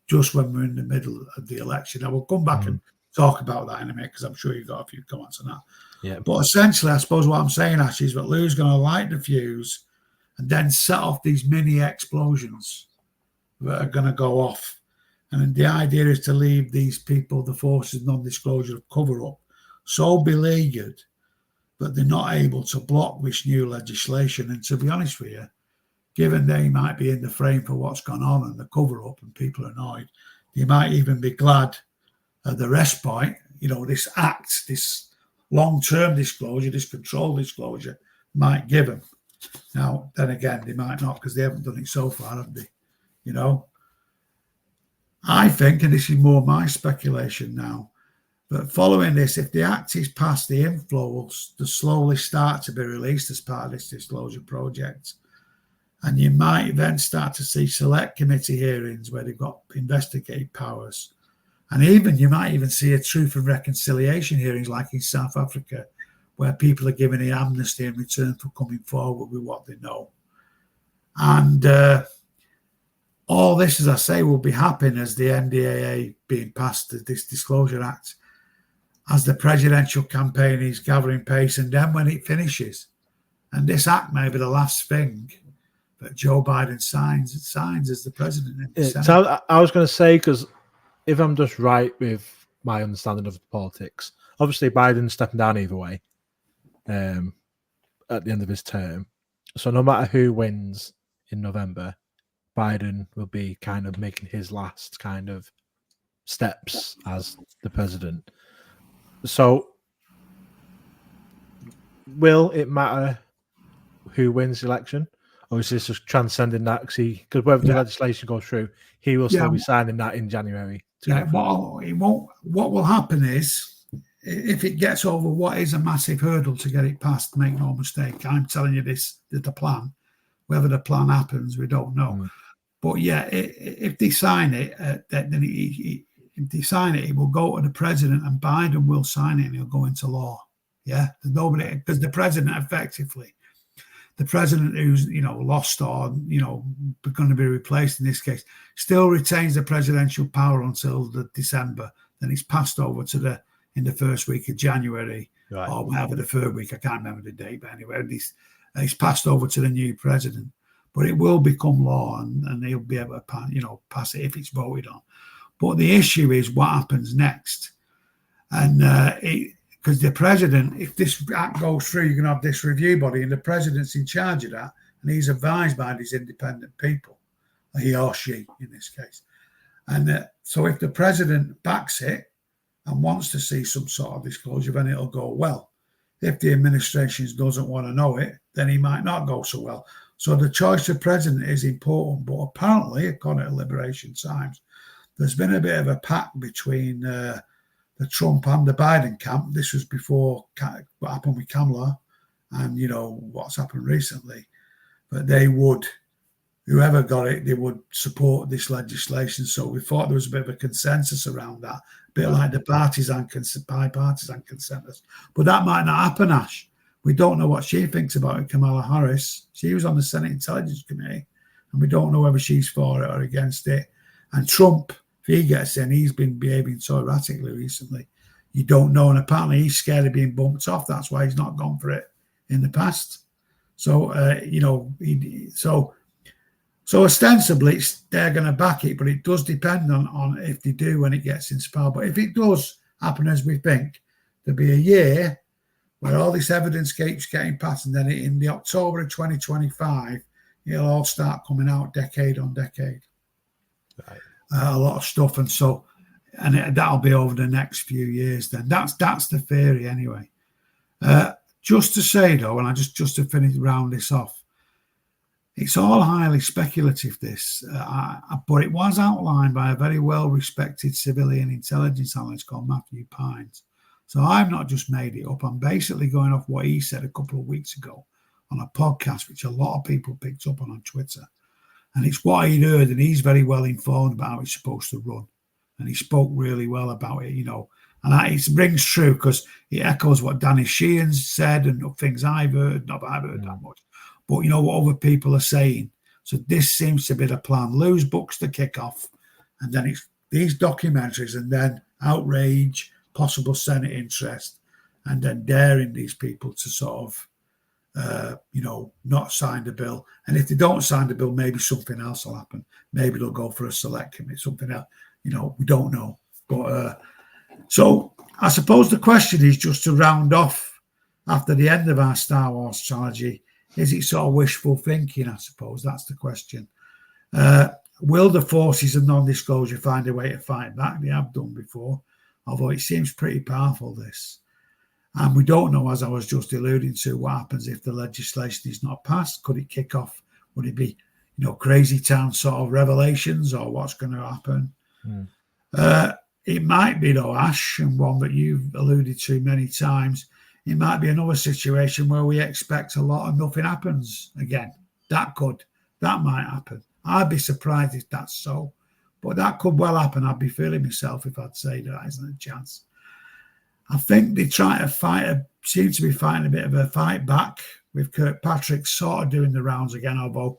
just when we're in the middle of the election. I will come back and talk about that in a minute because I'm sure you've got a few comments on that. Yeah. But essentially, I suppose what I'm saying, Ash, is that Lue's going to light the fuse and then set off these mini explosions that are going to go off. And the idea is to leave these people, the forces of non-disclosure of cover-up, so beleaguered that they're not able to block this new legislation. And to be honest with you, given they might be in the frame for what's gone on and the cover-up and people are annoyed, they might even be glad at the respite, you know, this act, this long-term disclosure, this controlled disclosure might give them. Now, then again, they might not because they haven't done it so far, have they? You know? I think, and this is more my speculation now, but following this, if the act is passed, the inflow will slowly start to be released as part of this disclosure project. And you might then start to see select committee hearings where they've got investigative powers. And even you might even see a truth and reconciliation hearings like in South Africa, where people are given an amnesty in return for coming forward with what they know. And all this, as I say, will be happening as the NDAA being passed, this Disclosure Act, as the presidential campaign is gathering pace, and then when it finishes. And this act may be the last thing that Joe Biden signs as the president. So I was going to say, because if I'm just right with my understanding of politics, obviously Biden's stepping down either way at the end of his term. So no matter who wins in November, Biden will be kind of making his last kind of steps as the president. So will it matter who wins the election? Or is this just transcending that? Because whether the legislation goes through, he will still be signing that in January. Yeah, well, it won't. What will happen is, if it gets over what is a massive hurdle to get it passed, make no mistake, I'm telling you this, the plan. Whether the plan happens, we don't know. But yeah, if they sign it, then if they sign it, it will go to the president, and Biden will sign it, and it'll go into law. Yeah, there's nobody, because the president effectively, the president who's lost or going to be replaced in this case, still retains the presidential power until the December. Then it's passed over to in the first week of January, Right. or whatever the third week. I can't remember the date, but anyway, it's passed over to the new president. But it will become law, and he'll be able to pass it if it's voted on. But the issue is what happens next, and because the president, if this act goes through, you're going to have this review body, and the president's in charge of that, and he's advised by these independent people, he or she in this case. And so if the president backs it and wants to see some sort of disclosure, then it'll go well. If the administration doesn't want to know it, then he might not go so well. So the choice of president is important, but apparently, according to Liberation Times, there's been a bit of a pact between the Trump and the Biden camp. This was before what happened with Kamala and, what's happened recently. But they would, whoever got it, they would support this legislation. So we thought there was a bit of a consensus around that, a bit like the bipartisan consensus. But that might not happen, Ash. We don't know what she thinks about it, Kamala Harris. She was on the Senate Intelligence Committee, and we don't know whether she's for it or against it. And Trump, if he gets in, he's been behaving so erratically recently. You don't know, and apparently he's scared of being bumped off. That's why he's not gone for it in the past. So, so ostensibly they're going to back it, but it does depend on if they do when it gets into power. But if it does happen as we think, there'll be a year where all this evidence keeps getting passed, and then in the October of 2025, it'll all start coming out decade on decade. Right. A lot of stuff, and that'll be over the next few years. Then that's the theory anyway. Just to say though, and I just to finish round this off, it's all highly speculative. This, but it was outlined by a very well-respected civilian intelligence analyst called Matthew Pines. So I've not just made it up. I'm basically going off what he said a couple of weeks ago on a podcast, which a lot of people picked up on Twitter. And it's what he'd heard, and he's very well informed about how it's supposed to run. And he spoke really well about it, And it rings true because it echoes what Danny Sheehan's said and things I've heard. Not that I've heard that much. But what other people are saying. So this seems to be the plan. Lue's book's the kickoff. And then it's these documentaries, and then outrage, possible Senate interest, and then daring these people to sort of, not sign the bill. And if they don't sign the bill, maybe something else will happen. Maybe they'll go for a select committee, something else. We don't know. But so I suppose the question is, just to round off after the end of our Star Wars trilogy, is it sort of wishful thinking? I suppose that's the question. Will the forces of non-disclosure find a way to fight back? They have done before, although it seems pretty powerful, this. And we don't know, as I was just alluding to, what happens if the legislation is not passed. Could it kick off? Would it be, crazy town sort of revelations, or what's going to happen? It might be, though, Ash, and one that you've alluded to many times, it might be another situation where we expect a lot and nothing happens again. That might happen. I'd be surprised if that's so, but that could well happen. I'd be feeling myself if I'd say that isn't a chance. I think they seem to be fighting a bit of a fight back, with Kirkpatrick sort of doing the rounds again, although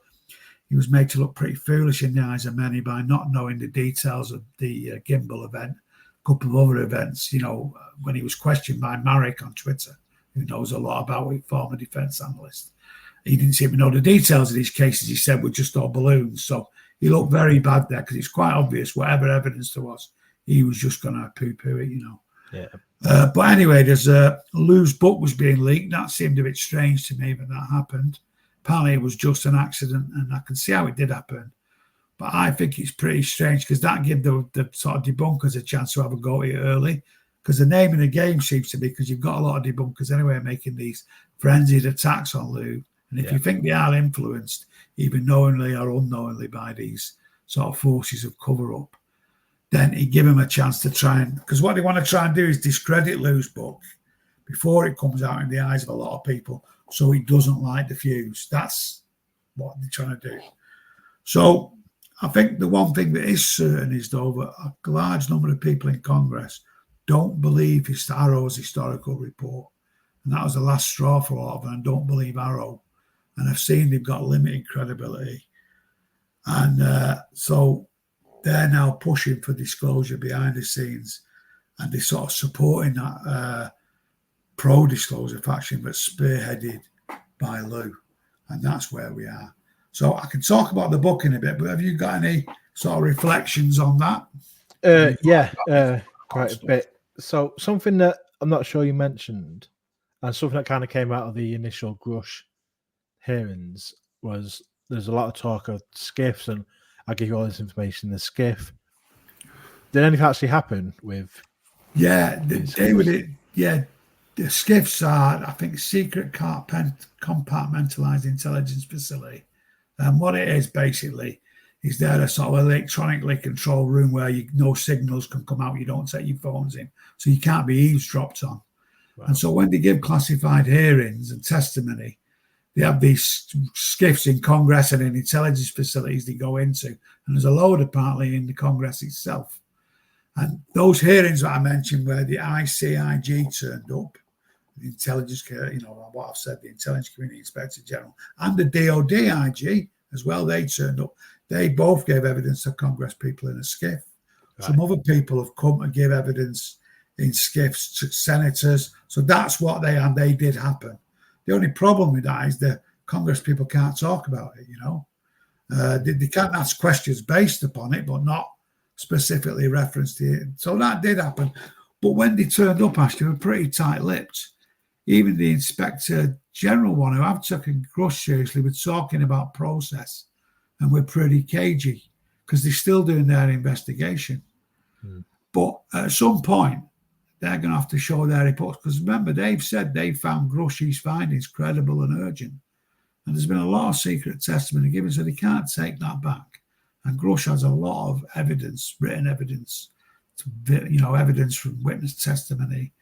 he was made to look pretty foolish in the eyes of many by not knowing the details of the Gimbal event, a couple of other events, when he was questioned by Marek on Twitter, who knows a lot about it, former defence analyst. He didn't seem to know the details of these cases. He said were just all balloons. So he looked very bad there, because it's quite obvious whatever evidence there was, he was just going to poo-poo it, Yeah. But anyway, there's Lue's book was being leaked. That seemed a bit strange to me when that happened. Apparently it was just an accident, and I can see how it did happen. But I think it's pretty strange, because that gave the sort of debunkers a chance to have a go at it early, because the name of the game seems to be, because you've got a lot of debunkers anyway making these frenzied attacks on Lue. And if you think they are influenced, either knowingly or unknowingly, by these sort of forces of cover-up, then he give him a chance to try and, because what they want to try and do is discredit Lue's book before it comes out in the eyes of a lot of people, so he doesn't light the fuse. That's what they're trying to do. So I think the one thing that is certain is, though, that a large number of people in Congress don't believe Arrow's historical report. And that was the last straw for a lot of them, and don't believe Arrow. And I've seen they've got limited credibility. And so they're now pushing for disclosure behind the scenes. And they're sort of supporting that pro-disclosure faction that's spearheaded by Lue. And that's where we are. So I can talk about the book in a bit, but have you got any sort of reflections on that? Quite a bit. So something that I'm not sure you mentioned, and something that kind of came out of the initial Grusch hearings, was there's a lot of talk of skiffs, and I'll give you all this information. The skiff. Did anything actually happen with? Yeah, David. Yeah, the skiffs are, I think, secret compartmentalized intelligence facility. And what it is basically is they're a sort of electronically controlled room where no signals can come out. You don't take your phones in, so you can't be eavesdropped on. Wow. And so when they give classified hearings and testimony, they have these skiffs in Congress and in intelligence facilities they go into. And there's a load apparently in the Congress itself. And those hearings that I mentioned where the ICIG turned up, the intelligence, what I've said, the Intelligence Community Inspector General, and the DOD IG as well, they turned up. They both gave evidence to Congress people in a skiff. Right. Some other people have come and give evidence in skiffs to senators. So that's what they did happen. The only problem with that is the Congress people can't talk about it, They can't ask questions based upon it, but not specifically referenced to it. So that did happen. But when they turned up, actually, they were pretty tight-lipped. Even the Inspector General one, who I've taken Grusch seriously, was talking about process, and we're pretty cagey because they're still doing their investigation. But at some point, they're going to have to show their reports, because remember, they've said they found Grusch's findings credible and urgent. And there's been a lot of secret testimony given, so they can't take that back. And Grusch has a lot of evidence, written evidence, evidence from witness testimony.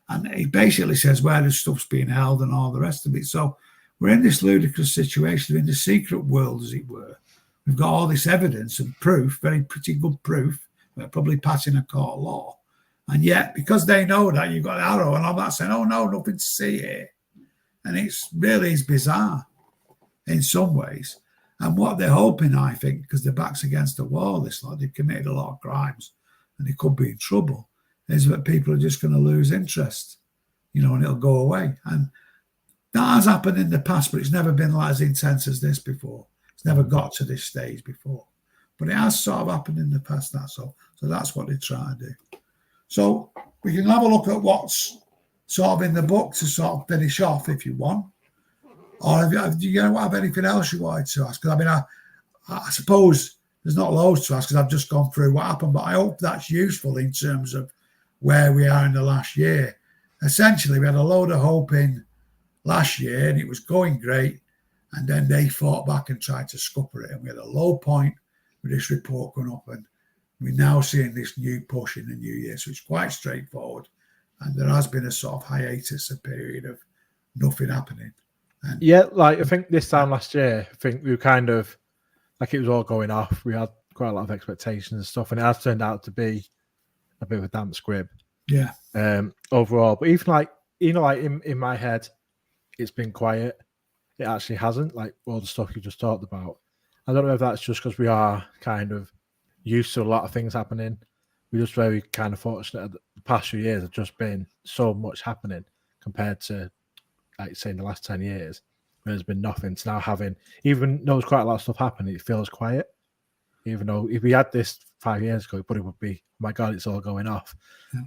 And he basically says where the stuff's being held and all the rest of it. So we're in this ludicrous situation, in the secret world, as it were. We've got all this evidence and proof, pretty good proof, probably passing a court of law. And yet, because they know that, you've got Arrow and all that saying, oh, no, nothing to see here. And it's bizarre in some ways. And what they're hoping, I think, because their back's against the wall, they've committed a lot of crimes and they could be in trouble, is that people are just going to lose interest, and it'll go away. And that has happened in the past, but it's never been as intense as this before. It's never got to this stage before. But it has sort of happened in the past, that's all. So that's what they try to do. So we can have a look at what's sort of in the book to sort of finish off if you want. Or do you have anything else you wanted to ask? Because I suppose there's not loads to ask because I've just gone through what happened, but I hope that's useful in terms of where we are in the last year. Essentially, we had a load of hope in last year and it was going great. And then they fought back and tried to scupper it. And we had a low point with this report going up. And we're now seeing this new push in the new year. So it's quite straightforward. And there has been a sort of hiatus, a period of nothing happening. And I think this time last year, I think we were kind of like it was all going off. We had quite a lot of expectations and stuff. And it has turned out to be a bit of a damp squib. Yeah. Overall. But even in my head, it's been quiet. It actually hasn't, like all the stuff you just talked about. I don't know if that's just because we are kind of used to a lot of things happening. We're just very kind of fortunate. The past few years have just been so much happening compared to, like, say, in the last 10 years, where there's been nothing. To now having, even though there's quite a lot of stuff happening, it feels quiet. Even though if we had this 5 years ago, it probably would be, oh my God, it's all going off.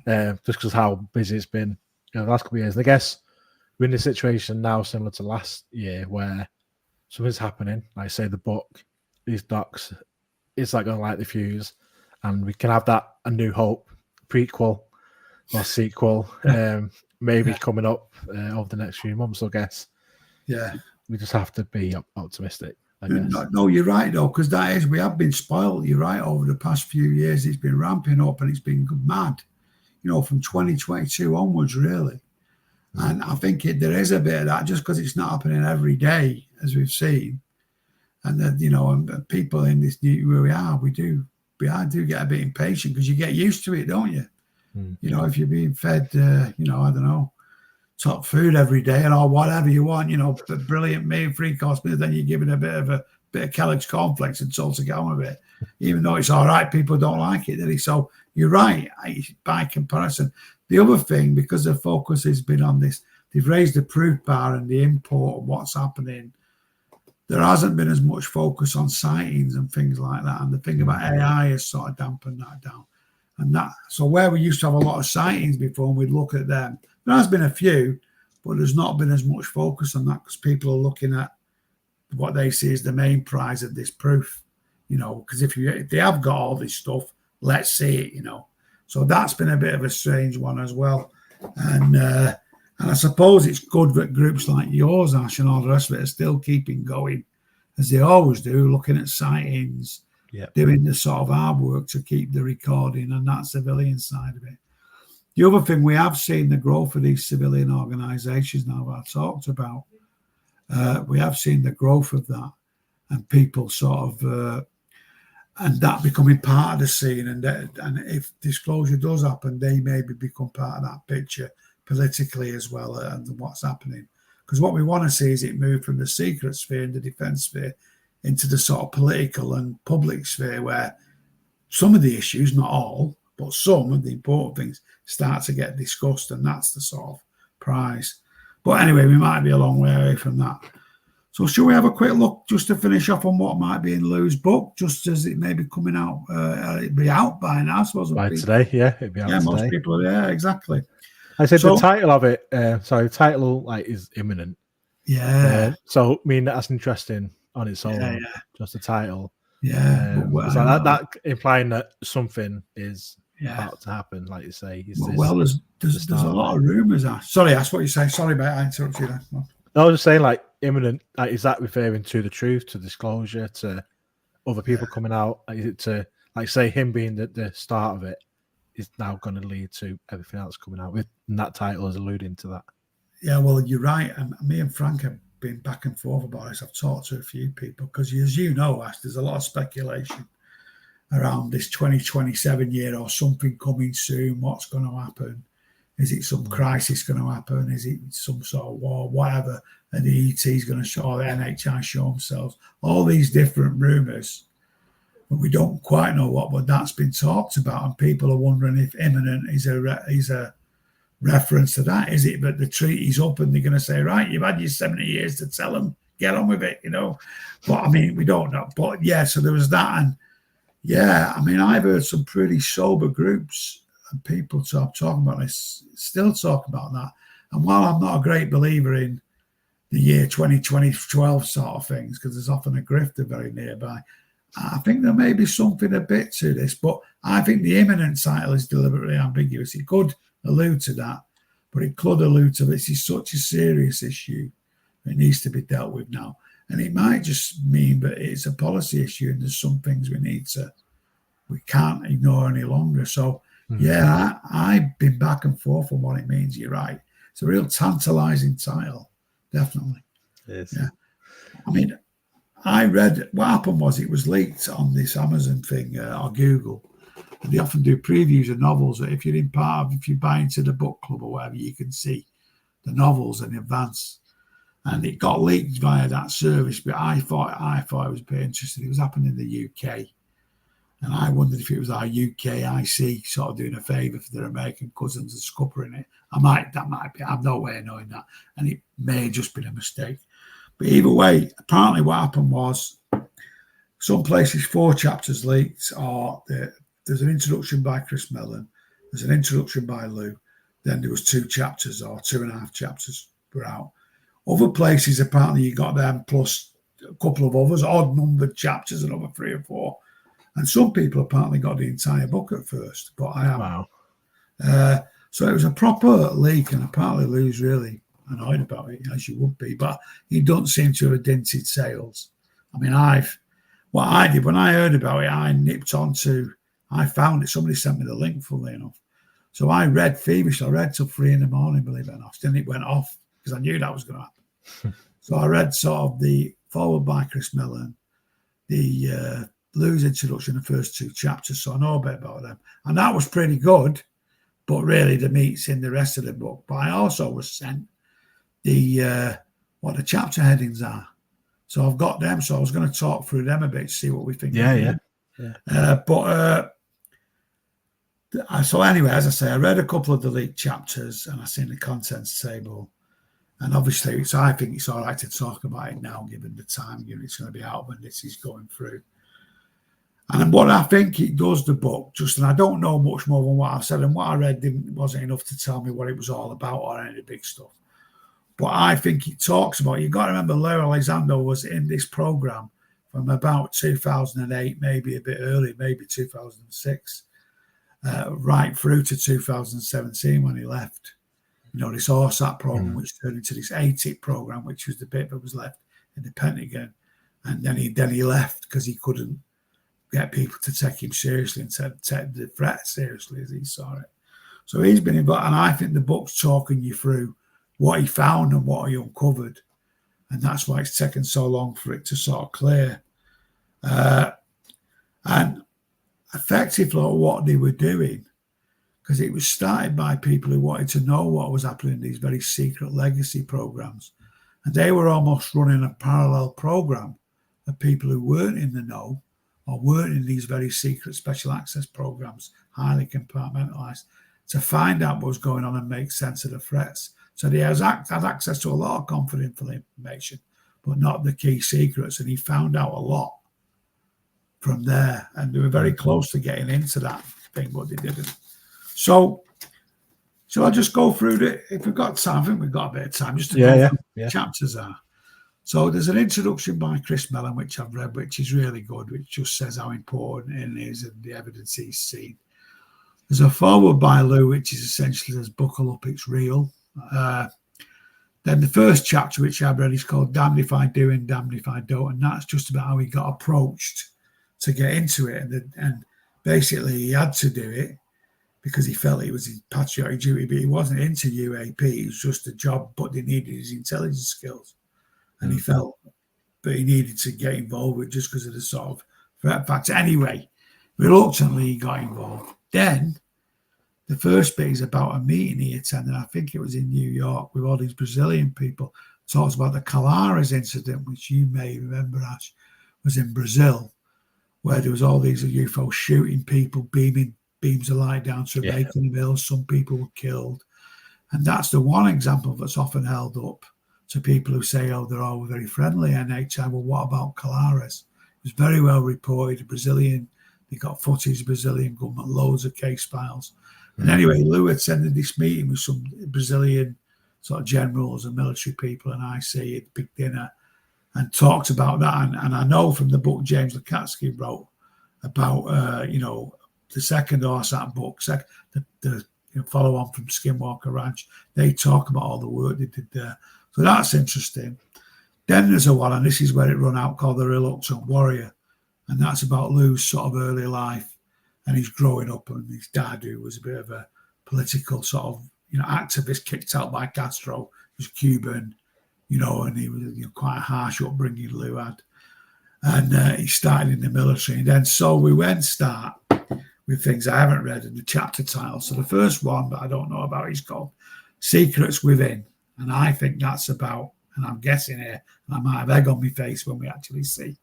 Just because how busy it's been the last couple of years. And I guess we're in a situation now similar to last year where something's happening. Like, say, the book, these docs, it's like going to light the fuse, and we can have that A New Hope prequel or sequel, maybe coming up over the next few months, I guess. Yeah, we just have to be optimistic, I guess. No, you're right though, because we have been spoiled. You're right. Over the past few years, it's been ramping up and it's been mad. From 2022 onwards, really. And I think there is a bit of that, just because it's not happening every day, as we've seen. And that, and people in this new where we do get a bit impatient because you get used to it, don't you? If you're being fed, I don't know, top food every day or whatever you want, a brilliant meal, 3-course meal, then you're given a bit of Kellogg's cornflakes and salt to get on with it. Even though it's all right, people don't like it, do they? So you're right, by comparison. The other thing, because the focus has been on this, they've raised the proof bar and the import of what's happening. There hasn't been as much focus on sightings and things like that. And the thing about AI has sort of dampened that down. So where we used to have a lot of sightings before, and we'd look at them, there has been a few, but there's not been as much focus on that because people are looking at what they see as the main prize of this proof, because if they have got all this stuff, let's see it, So that's been a bit of a strange one as well. And I suppose it's good that groups like yours, Ash, and all the rest of it are still keeping going, as they always do, looking at sightings, doing the sort of hard work to keep the recording and that civilian side of it. The other thing, we have seen the growth of these civilian organisations now that I've talked about. We have seen the growth of that and people sort of, and that becoming part of the scene. And if disclosure does happen, they maybe become part of that picture politically as well and what's happening. Because what we want to see is it move from the secret sphere and the defence sphere into the sort of political and public sphere where some of the issues, not all, but some of the important things start to get discussed, and that's the sort of prize. But anyway, we might be a long way away from that. So shall we have a quick look just to finish off on what might be in Lue's book, just as it may be coming out? It'd be out by now, I suppose. By today, yeah, it'd be out today. Most people, exactly. I said the title of it, the title is Imminent. Yeah. So, that's interesting on its own, just the title. Yeah. That implying that something is about to happen, like you say. There's a lot of rumours. Sorry, that's what you say. Sorry, mate, I interrupted you there. I was just saying, imminent, is that referring to the truth, to disclosure, to other people coming out? Is it to, say, him being the start of it is now going to lead to everything else coming out with? And that title is alluding to that. Yeah, well, you're right. And me and Frank have been back and forth about this. I've talked to a few people because, as you know, Ash, there's a lot of speculation around this 2027 year or something coming soon. What's going to happen? Is it some crisis going to happen? Is it some sort of war, whatever? And the ET's going to show, or the NHI show themselves. All these different rumours, but we don't quite know what. But that's been talked about, and people are wondering if Imminent is a reference to that. Is it that the treaty's up and they're going to say, right, you've had your 70 years to tell them, get on with it, But we don't know. But so there was that, and I've heard some pretty sober groups and people talking about this, still talk about that. And while I'm not a great believer in the year 2012 sort of things, because there's often a grifter very nearby, I think there may be something a bit to this. But I think the Imminent title is deliberately ambiguous. It could allude to that, but it could allude to this is such a serious issue. It needs to be dealt with now. And it might just mean that it's a policy issue and there's some things we can't ignore any longer. So, I've been back and forth on what it means. You're right. It's a real tantalizing title, definitely. It is. Yeah. I read, what happened was it was leaked on this Amazon thing or Google. And they often do previews of novels. If you're if you buy into the book club or whatever, you can see the novels in advance. And it got leaked via that service, but I thought it was a bit interesting. It was happening in the UK. And I wondered if it was our UK IC sort of doing a favour for their American cousins and scuppering it. That might be, I have no way of knowing that. And it may have just been a mistake. But either way, apparently what happened was some places 4 chapters leaked, or there's an introduction by Chris Mellon, there's an introduction by Lue, then there was 2 chapters or 2.5 chapters were out. Other places, apparently you got them plus a couple of others, odd numbered chapters, another 3 or 4. And some people apparently got the entire book at first, but I haven't. Wow. So it was a proper leak, and apparently Lue's really annoyed about it, as you would be, but he doesn't seem to have dented sales. What I did when I heard about it, I found it. Somebody sent me the link, funnily enough. So I read feverishly. I read till 3 a.m, believe it or not. Then it went off because I knew that was going to happen. So I read sort of the forward by Chris Mellon, Lue's introduction, the first 2 chapters, so I know a bit about them. And that was pretty good, but really the meat's in the rest of the book. But I also was sent what the chapter headings are. So I've got them, so I was going to talk through them a bit to see what we think. Yeah. So anyway, as I say, I read a couple of the leaked chapters and I seen the contents table. And obviously, I think it's all right to talk about it now, given the time, it's going to be out when this is going through. And what I think it does, the book, and I don't know much more than what I've said, and what I read wasn't enough to tell me what it was all about or any of the big stuff. But I think it talks about, you've got to remember, Lue Elizondo was in this program from about 2008, maybe a bit early, maybe 2006, right through to 2017 when he left. This ORSAT program, which turned into this ATIP program, which was the bit that was left in the Pentagon. And then he left because he couldn't get people to take him seriously and take the threat seriously as he saw it. So he's been involved, and I think the book's talking you through what he found and what he uncovered. And that's why it's taken so long for it to sort of clear. And effectively what they were doing, because it was started by people who wanted to know what was happening in these very secret legacy programs. And they were almost running a parallel program of people who weren't in the know or weren't in these very secret special access programs, highly compartmentalized, to find out what was going on and make sense of the threats. So they had access to a lot of confidential information, but not the key secrets. And he found out a lot from there. And they were very close to getting into that thing, but they didn't. So shall I just go through if we've got time? I think we've got a bit of time just to go through the chapters are. So there's an introduction by Chris Mellon, which I've read, which is really good, which just says how important it is and the evidence he's seen. There's a foreword by Lue, which is essentially says, buckle up, it's real. Then the first chapter, which I've read, is called Damned If I Do and Damned If I Don't. And that's just about how he got approached to get into it. And basically he had to do it because he felt it was his patriotic duty, but he wasn't into UAP. It was just a job, but they needed his intelligence skills. And he felt that he needed to get involved with just because of the sort of threat factor. Anyway, reluctantly he got involved. Then the first bit is about a meeting he attended. I think it was in New York with all these Brazilian people. It talks about the Calares incident, which you may remember, Ash, was in Brazil, where there was all these UFOs shooting people, beaming beams of light down to making them ill. Some people were killed. And that's the one example that's often held up to people who say, oh, they're all very friendly, NHI. Well, what about Calares? It was very well reported. Brazilian, they got footage, Brazilian government, loads of case files. And anyway, Lue attended this meeting with some Brazilian sort of generals and military people and IC at big dinner and talked about that. And I know from the book James Lukatsky wrote about, the second ORSAT book, the follow on from Skinwalker Ranch, they talk about all the work they did there. So that's interesting. Then there's a one, and this is where it run out, called The Reluctant Warrior. And that's about Lue's sort of early life. And he's growing up, and his dad, who was a bit of a political sort of, activist, kicked out by Castro, was Cuban, and he was quite a harsh upbringing Lue had. And he started in the military. And then so we went start with things I haven't read in the chapter title. So the first one that I don't know about is called Secrets Within. And I think that's about, and I'm guessing here, and I might have egg on my face when we actually see,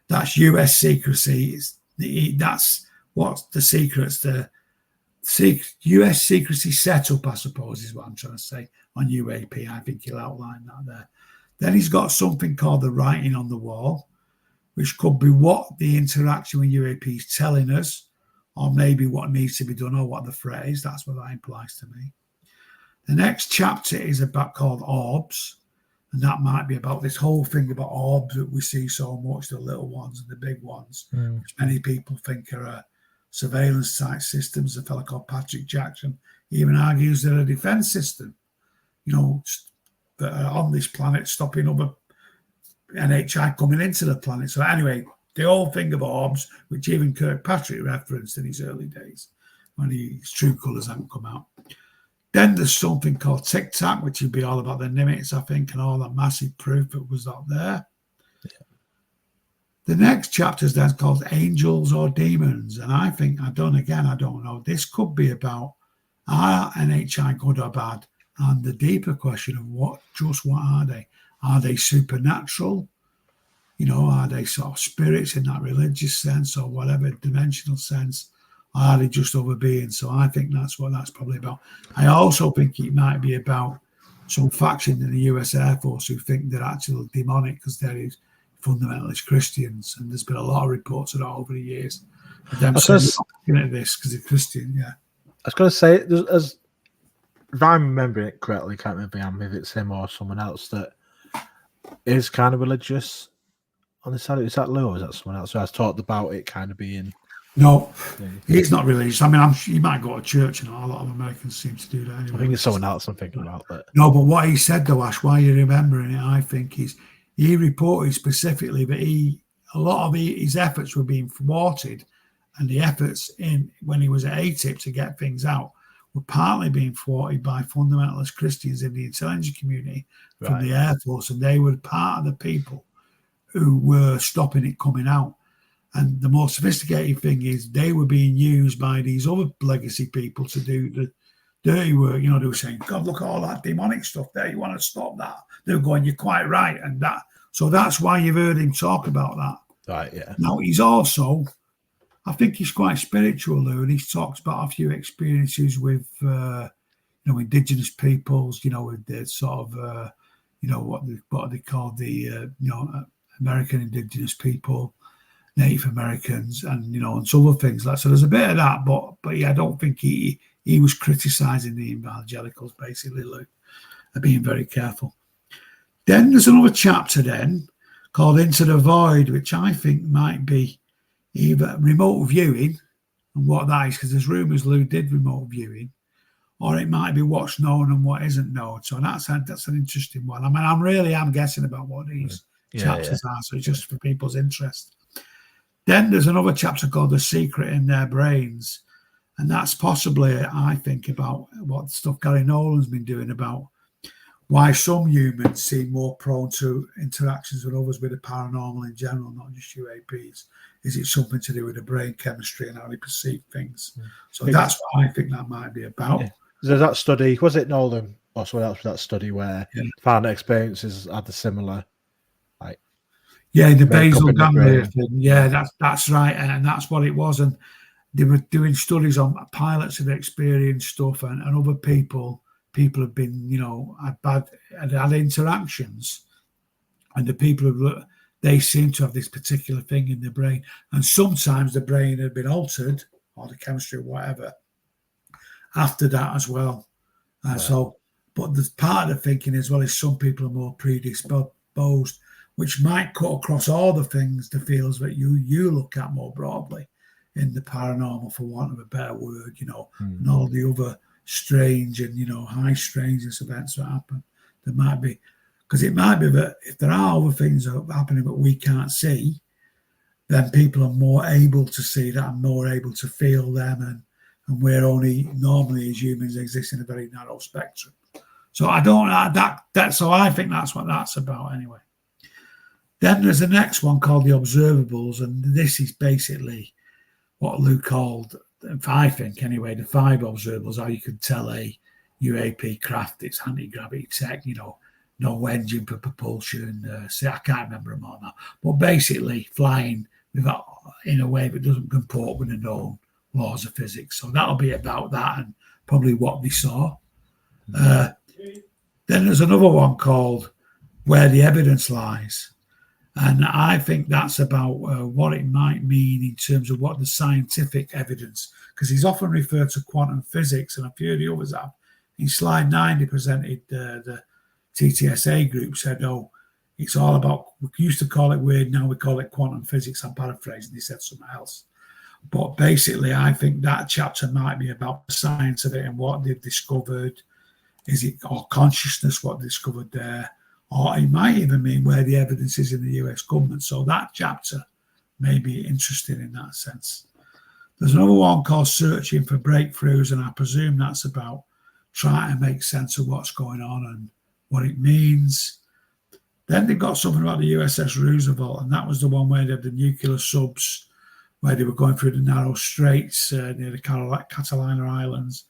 that's US secrecy. That's what the secrets, the US secrecy setup, I suppose, is what I'm trying to say on UAP. I think he'll outline that there. Then he's got something called the writing on the wall, which could be what the interaction with UAP is telling us, or maybe what needs to be done, or what the threat is. That's what that implies to me. The next chapter is about called Orbs, and that might be about this whole thing about orbs that we see so much, the little ones and the big ones, which many people think are surveillance type systems. A fellow called Patrick Jackson even argues they're a defense system, that are on this planet stopping other NHI coming into the planet. So anyway, the whole thing of orbs, which even Kirkpatrick referenced in his early days when his true colours hadn't come out. Then there's something called Tic Tac, which would be all about the Nimitz, I think, and all that massive proof that was out there. Yeah. The next chapter is then called Angels or Demons. And I think, I don't know, this could be about are NHI good or bad? And the deeper question of what are they? Are they supernatural? You know, are they sort of spirits in that religious sense or whatever dimensional sense? Or are they just other beings? So I think that's what that's probably about. I also think it might be about some faction in the US Air Force who think they're actually demonic because they're fundamentalist Christians. And there's been a lot of reports of that over the years. Them saying, looking at this because they're Christian, yeah. I was going to say, as if I'm remembering it correctly, can't remember if it's him or someone else that is kind of religious on this side. Is that Lue or is that someone else who has talked about it kind of being? No, he's not religious. I mean, he might go to church, and a lot of Americans seem to do that anyway. I think it's someone else I'm thinking about. But no, but what he said though, Ash, why you're remembering it, I think he reported specifically that a lot of his efforts were being thwarted, and the efforts when he was at ATIP to get things out were partly being thwarted by fundamentalist Christians in the intelligence community from the Air Force, and they were part of the people who were stopping it coming out. And the more sophisticated thing is they were being used by these other legacy people to do the dirty work. You know, they were saying, God, look at all that demonic stuff there. You want to stop that? They were going, you're quite right. And so that's why you've heard him talk about that. Right, yeah. Now, he's also, I think he's quite spiritual, Lou, and he's talked about a few experiences with, indigenous peoples, with the sort of, what they call the, American indigenous people, Native Americans, and some other things like. So there's a bit of that, but yeah, I don't think he was criticising the evangelicals basically, Luke, being very careful. Then there's another chapter then called Into the Void, which I think might be either remote viewing and what that is, because there's rumours Lou did remote viewing, or it might be what's known and what isn't known. So that's an interesting one. I mean, I'm guessing about what these chapters are, so it's just for people's interest. Then there's another chapter called The Secret in Their Brains. And that's possibly, I think, about what stuff Gary Nolan's been doing about why some humans seem more prone to interactions with others with the paranormal in general, not just UAPs. Is it something to do with the brain chemistry and how they perceive things? So that's what I think that might be about. Yeah. There's that study, was it Nolan or someone else with that study where paranormal experiences had the similar, the basal ganglia thing. Yeah, that's right, and that's what it was. And they were doing studies on pilots who've experienced stuff, and other people have been, had interactions, and the people they seem to have this particular thing in their brain, and sometimes the brain had been altered or the chemistry or whatever after that as well. So, but the part of the thinking as well is some people are more predisposed, which might cut across all the things, the fields that you look at more broadly in the paranormal, for want of a better word, and all the other strange and, high strangeness events that happen. There might be, because it might be that if there are other things that are happening that we can't see, then people are more able to see that and more able to feel them, and we're only normally as humans exist in a very narrow spectrum. So I don't know that. So I think that's what that's about anyway. Then there's the next one called The Observables, and this is basically what Lou called, I think anyway, the 5 observables, how you can tell a UAP craft, its anti-gravity tech, no engine for propulsion. I can't remember them all now. But basically flying in a way that doesn't comport with the known laws of physics. So that'll be about that and probably what they saw. Then there's another one called Where the Evidence Lies. And I think that's about what it might mean in terms of what the scientific evidence, because he's often referred to quantum physics, and a few of the others have. In slide 9, he presented the TTSA group, said, it's all about, we used to call it weird, now we call it quantum physics. I'm paraphrasing, he said something else. But basically, I think that chapter might be about the science of it and what they've discovered. Is it or consciousness, what they discovered there? Or it might even mean where the evidence is in the US government. So that chapter may be interesting in that sense. There's another one called Searching for Breakthroughs, and I presume that's about trying to make sense of what's going on and what it means. Then they got something about the USS Roosevelt, and that was the one where they had the nuclear subs, where they were going through the narrow straits near the Catalina Islands,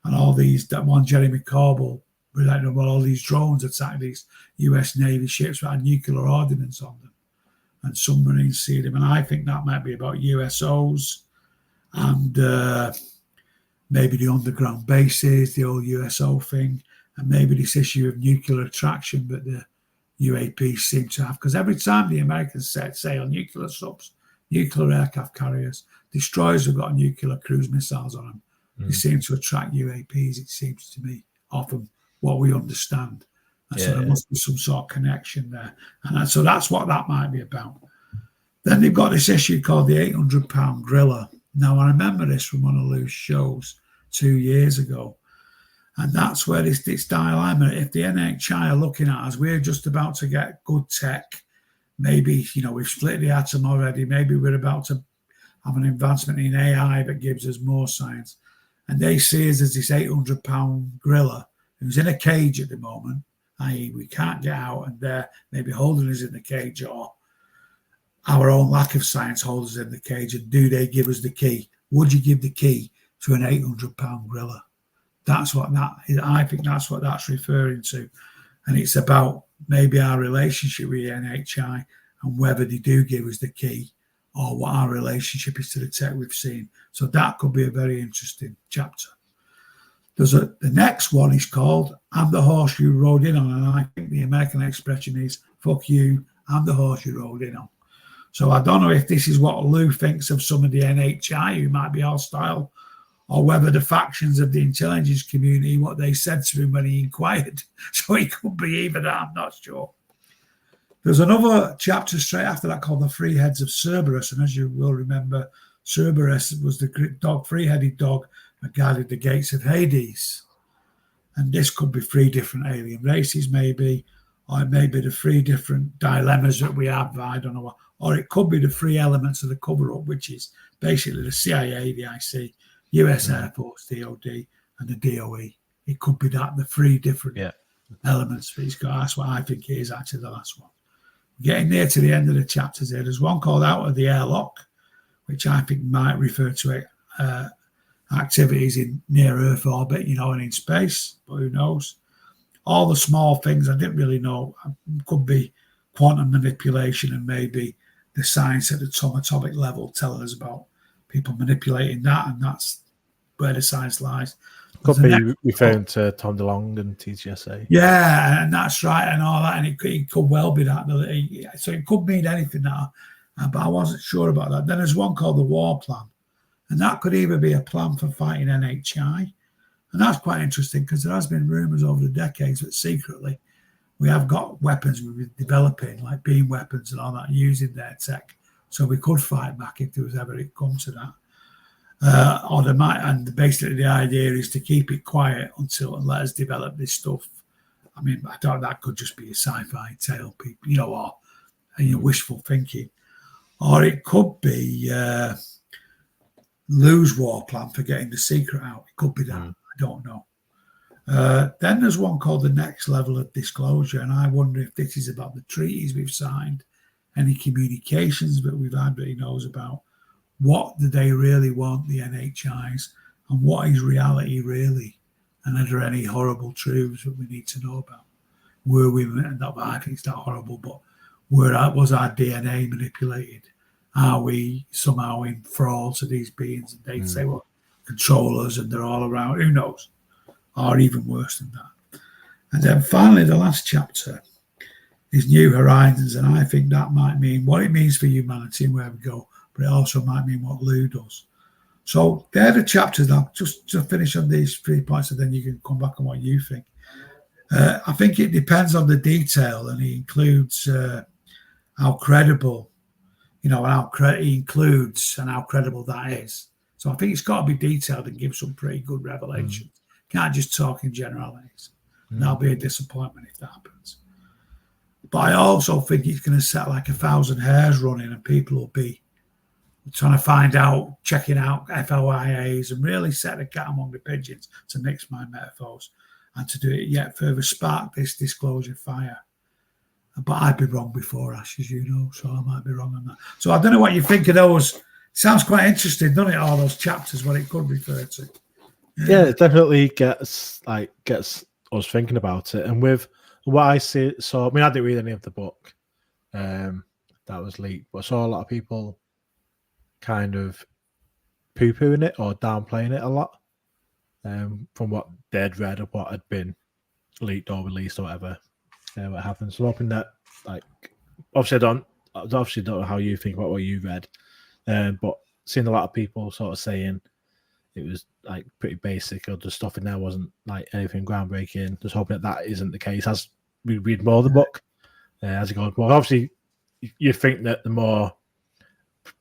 and all these, that one Jeremy Corbell, relating about all these drones attacking these US Navy ships that had nuclear ordnance on them, and submarines see them. And I think that might be about USOs and maybe the underground bases, the old USO thing, and maybe this issue of nuclear attraction that the UAP seem to have. Because every time the Americans set sail nuclear subs, nuclear aircraft carriers, destroyers have got nuclear cruise missiles on them. They seem to attract UAPs, it seems to me, often what we understand. And so there must be some sort of connection there. And so that's what that might be about. Then they've got this issue called the 800-pound gorilla. Now, I remember this from one of Lue's shows 2 years ago. And that's where this dilemma, if the NHI are looking at us, we're just about to get good tech. Maybe, we've split the atom already. Maybe we're about to have an advancement in AI that gives us more science. And they see us as this 800-pound gorilla who's in a cage at the moment, i.e. we can't get out, and they're maybe holding us in the cage, or our own lack of science holds us in the cage. And do they give us the key? Would you give the key to an 800-pound gorilla? That's what that is. I think that's what that's referring to. And it's about maybe our relationship with the NHI and whether they do give us the key, or what our relationship is to the tech we've seen. So that could be a very interesting chapter. The next one is called "I'm the horse you rode in on," and I think the American expression is "fuck you, I'm the horse you rode in on." So I don't know if this is what Lue thinks of some of the NHI who might be hostile, or whether the factions of the intelligence community, what they said to him when he inquired. So it could be either that, I'm not sure. There's another chapter straight after that called "The Three Heads of Cerberus," and as you will remember, Cerberus was the dog, three-headed dog that guarded the gates of Hades. And this could be three different alien races, maybe, or it may be the three different dilemmas that we have, I don't know what. Or it could be the three elements of the cover-up, which is basically the CIA, the IC, US Air Force, DOD, and the DOE. It could be that, the three different elements that he's got. That's what I think it is, actually, the last one. Getting near to the end of the chapters here, there's one called "Out of the Airlock," which I think might refer to activities in near-Earth orbit, and in space, but who knows? All the small things I didn't really know. Could be quantum manipulation, and maybe the science at the atomic level telling us about people manipulating that, and that's where the science lies. Could be referring to Tom DeLonge and TGSA. Yeah, and that's right, and all that, and it could well be that. So it could mean anything now, but I wasn't sure about that. Then there's one called the War Plan, and that could either be a plan for fighting NHI, and that's quite interesting because there has been rumours over the decades that secretly we have got weapons we've been developing, like beam weapons and all that, using their tech, so we could fight back if there was ever it come to that. Or they might, and basically the idea is to keep it quiet and let us develop this stuff. I mean, I thought that could just be a sci-fi tale, people, or wishful thinking, or it could be Lue's war plan for getting the secret out. It could be that. I don't know. Then there's one called "The Next Level of Disclosure," and I wonder if this is about the treaties we've signed, any communications that we've had that he knows about. What do they really want, the NHIs, and what is reality really? And are there any horrible truths that we need to know about? Were we, not that I think it's that horrible, but was our DNA manipulated? Are we somehow in thrall to these beings? And they say, well, control us and they're all around. Who knows? Or even worse than that. And then finally, the last chapter is New Horizons, and I think that might mean what it means for humanity and where we go, but it also might mean what Lue does. So they're the chapters now. Just to finish on these 3 points, and then you can come back on what you think. I think it depends on the detail, and he includes how credible, and he includes and how credible that is. So I think it's got to be detailed and give some pretty good revelations. Can't just talk in generalities. That'll be a disappointment if that happens. But I also think it's going to set like 1,000 hairs running, and people will be trying to find out, checking out FOIAs, and really set the cat among the pigeons, to mix my metaphors, and to do it yet further spark this disclosure fire. But I'd be wrong before Ash, as you know, so I might be wrong on that. So I don't know what you think of those. Sounds quite interesting, doesn't it? All those chapters, what it could refer to. Yeah, it definitely gets us thinking about it. And with what I see, so I mean, I didn't read any of the book that was leaked, but I saw a lot of people kind of poo-pooing it or downplaying it a lot from what they'd read of what had been leaked or released or whatever. What happened? So I'm hoping that, like, obviously I don't know how you think about what you read, but seeing a lot of people sort of saying it was like pretty basic, or the stuff in there wasn't like anything groundbreaking. Just hoping that isn't the case as we read more of the book as it goes. Well, obviously, you think that the more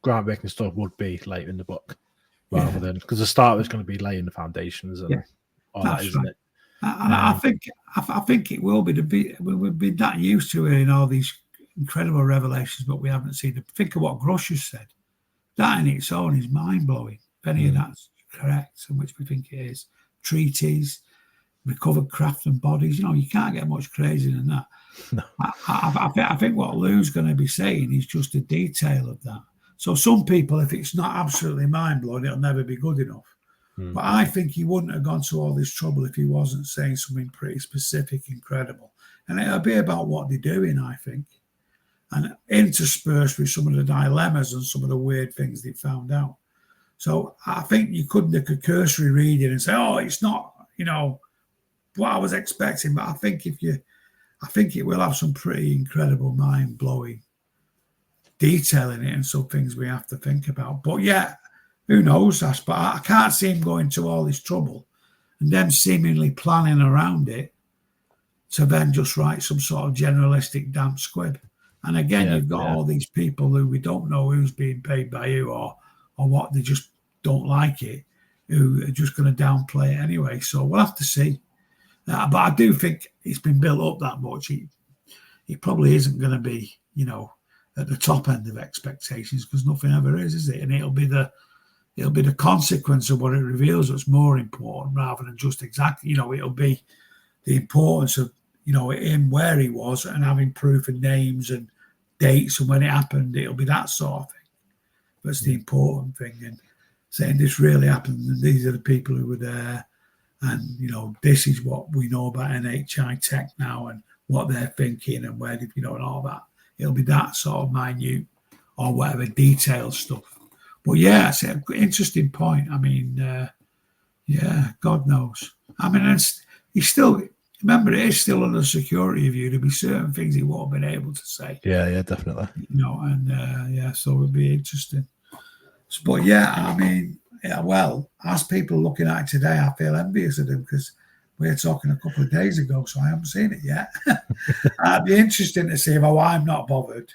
groundbreaking stuff would be later in the book, rather than, because the start is going to be laying the foundations and all that, isn't it? And I think it will be. We've been that used to hearing all these incredible revelations, but we haven't seen them. Think of what Grusch has said. That in its own is mind blowing. If any of that's correct, and which we think it is, treaties, recovered craft and bodies. You can't get much crazier than that. No. I think what Lou's going to be saying is just a detail of that. So some people, if it's not absolutely mind blowing, it'll never be good enough. But I think he wouldn't have gone to all this trouble if he wasn't saying something pretty specific and credible. And it'll be about what they're doing, I think, and interspersed with some of the dilemmas and some of the weird things they found out. So I think you couldn't do a cursory reading and say, "Oh, it's not, what I was expecting." But I think it will have some pretty incredible, mind-blowing detail in it, and some things we have to think about. But yeah. Who knows, Ash? But I can't see him going to all this trouble and them seemingly planning around it to then just write some sort of generalistic damp squib. And again, you've got all these people who we don't know who's being paid by who or what, they just don't like it, who are just going to downplay it anyway. So we'll have to see. But I do think it's been built up that much. It probably isn't going to be, at the top end of expectations, because nothing ever is it? And it'll be the consequence of what it reveals that's more important, rather than just exactly, it'll be the importance of, him where he was and having proof and names and dates and when it happened. It'll be that sort of thing. That's the important thing. And saying this really happened and these are the people who were there. And, this is what we know about NHI Tech now and what they're thinking and where, and all that. It'll be that sort of minute or whatever detailed stuff. But yeah, it's an interesting point. I mean, God knows. I mean, he's still, remember, it is still under security review. There'll be certain things he won't have been able to say. Yeah, definitely. So it'll be interesting. But yeah, I mean, as people looking at it today, I feel envious of them because we were talking a couple of days ago, so I haven't seen it yet. It'd be interesting to see how I'm not bothered.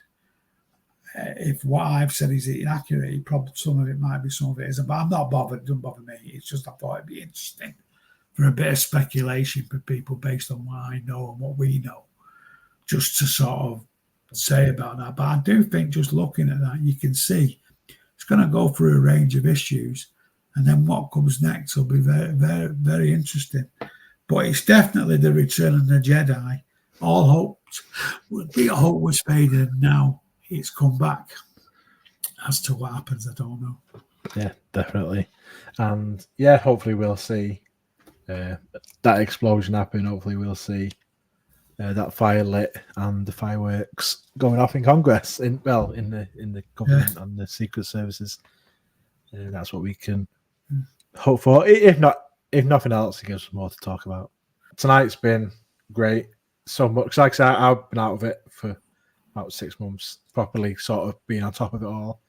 If what I've said is inaccurate, probably some of it isn't. But I'm not bothered. It doesn't bother me. It's just I thought it'd be interesting for a bit of speculation for people based on what I know and what we know, just to sort of say about that. But I do think just looking at that, you can see it's going to go through a range of issues, and then what comes next will be very, very, very interesting. But it's definitely the return of the Jedi. All hope was faded, and now it's come back. As to what happens, I don't know. Yeah, definitely. And yeah, hopefully we'll see that explosion happen. Hopefully we'll see that fire lit and the fireworks going off in Congress, in the government and the secret services. That's what we can hope for. If nothing else, it gives us more to talk about. Tonight's been great. So much. Like I said, I've been out of it for about 6 months, properly sort of being on top of it all.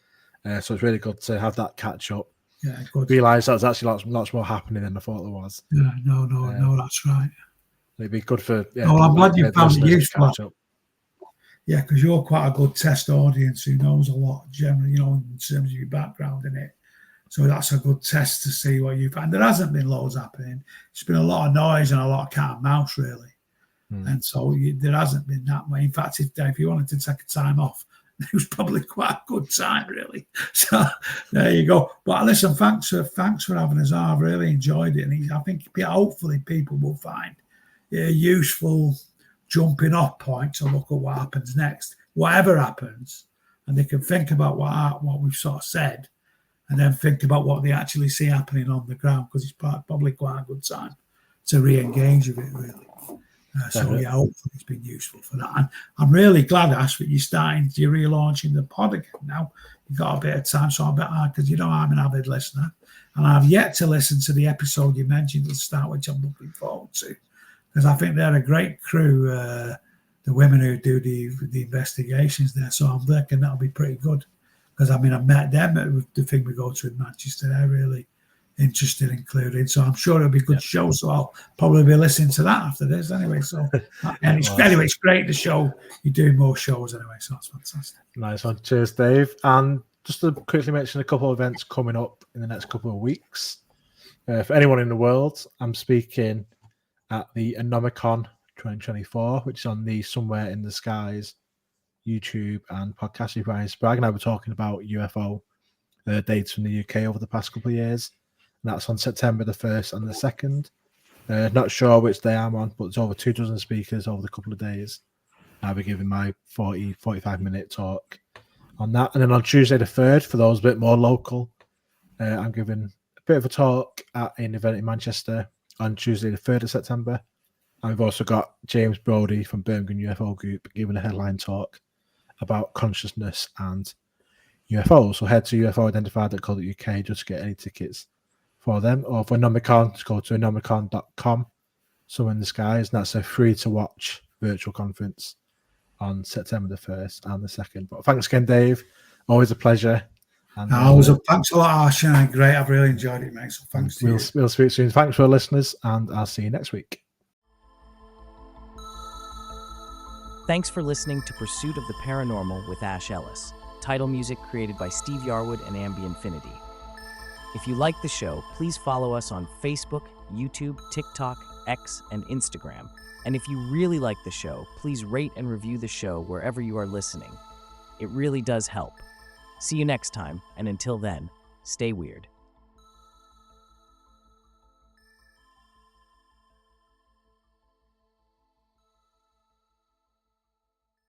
So it's really good to have that catch up. Yeah, good. Realise there's actually lots more happening than I thought there was. Yeah, no, that's right. It'd be good for. Yeah, I'm glad you found it useful. Yeah, because you're quite a good test audience who knows a lot, generally, in terms of your background in it. So that's a good test to see what you find. There hasn't been loads happening. It's been a lot of noise and a lot of cat and mouse, really. And so there hasn't been that way. In fact, if you wanted to take a time off, it was probably quite a good time, really. So there you go. But listen, thanks for having us on. I've really enjoyed it. And I think hopefully people will find it a useful jumping off point to look at what happens next, whatever happens, and they can think about what we've sort of said, and then think about what they actually see happening on the ground, because it's probably quite a good time to re-engage with it, really. So yeah, hopefully it's been useful for that. And I'm really glad, Ash, that you're relaunching the pod again now. You've got a bit of time, so I bet, because you know I'm an avid listener, and I've yet to listen to the episode you mentioned at the start, which I'm looking forward to, because I think they're a great crew, the women who do the investigations there. So I'm thinking that'll be pretty good, because I mean, I met them at the thing we go to in Manchester. They're really interested in including, so I'm sure it'll be a good show. So I'll probably be listening to that after this anyway. So and it's great to show you're doing more shows anyway. So it's fantastic. Nice one. Cheers, Dave. And just to quickly mention a couple of events coming up in the next couple of weeks. For anyone in the world, I'm speaking at the Anomicon 2024, which is on the Somewhere in the Skies YouTube and podcast. Brian Sprague and I were talking about UFO dates from the UK over the past couple of years. And that's on September the 1st and the 2nd. Not sure which day I'm on, but it's over 24 speakers over the couple of days. I'll be giving my 45-minute talk on that. And then on Tuesday the 3rd, for those a bit more local, I'm giving a bit of a talk at an event in Manchester on Tuesday the 3rd of September. And we've also got James Brody from Birmingham UFO Group giving a headline talk about consciousness and UFOs. So head to ufoidentified.co.uk just to get any tickets for them, or for Anomicon, just go to anomicon.com, Somewhere in the Skies, and that's a free-to-watch virtual conference on September the 1st and the 2nd. But thanks again, Dave. Always a pleasure. And thanks a lot, Arshan. Great. I've really enjoyed it, mate. So thanks to you. We'll speak soon. Thanks for our listeners, and I'll see you next week. Thanks for listening to Pursuit of the Paranormal with Ash Ellis. Title music created by Steve Yarwood and Ambiinfinity. If you like the show, please follow us on Facebook, YouTube, TikTok, X, and Instagram. And if you really like the show, please rate and review the show wherever you are listening. It really does help. See you next time, and until then, stay weird.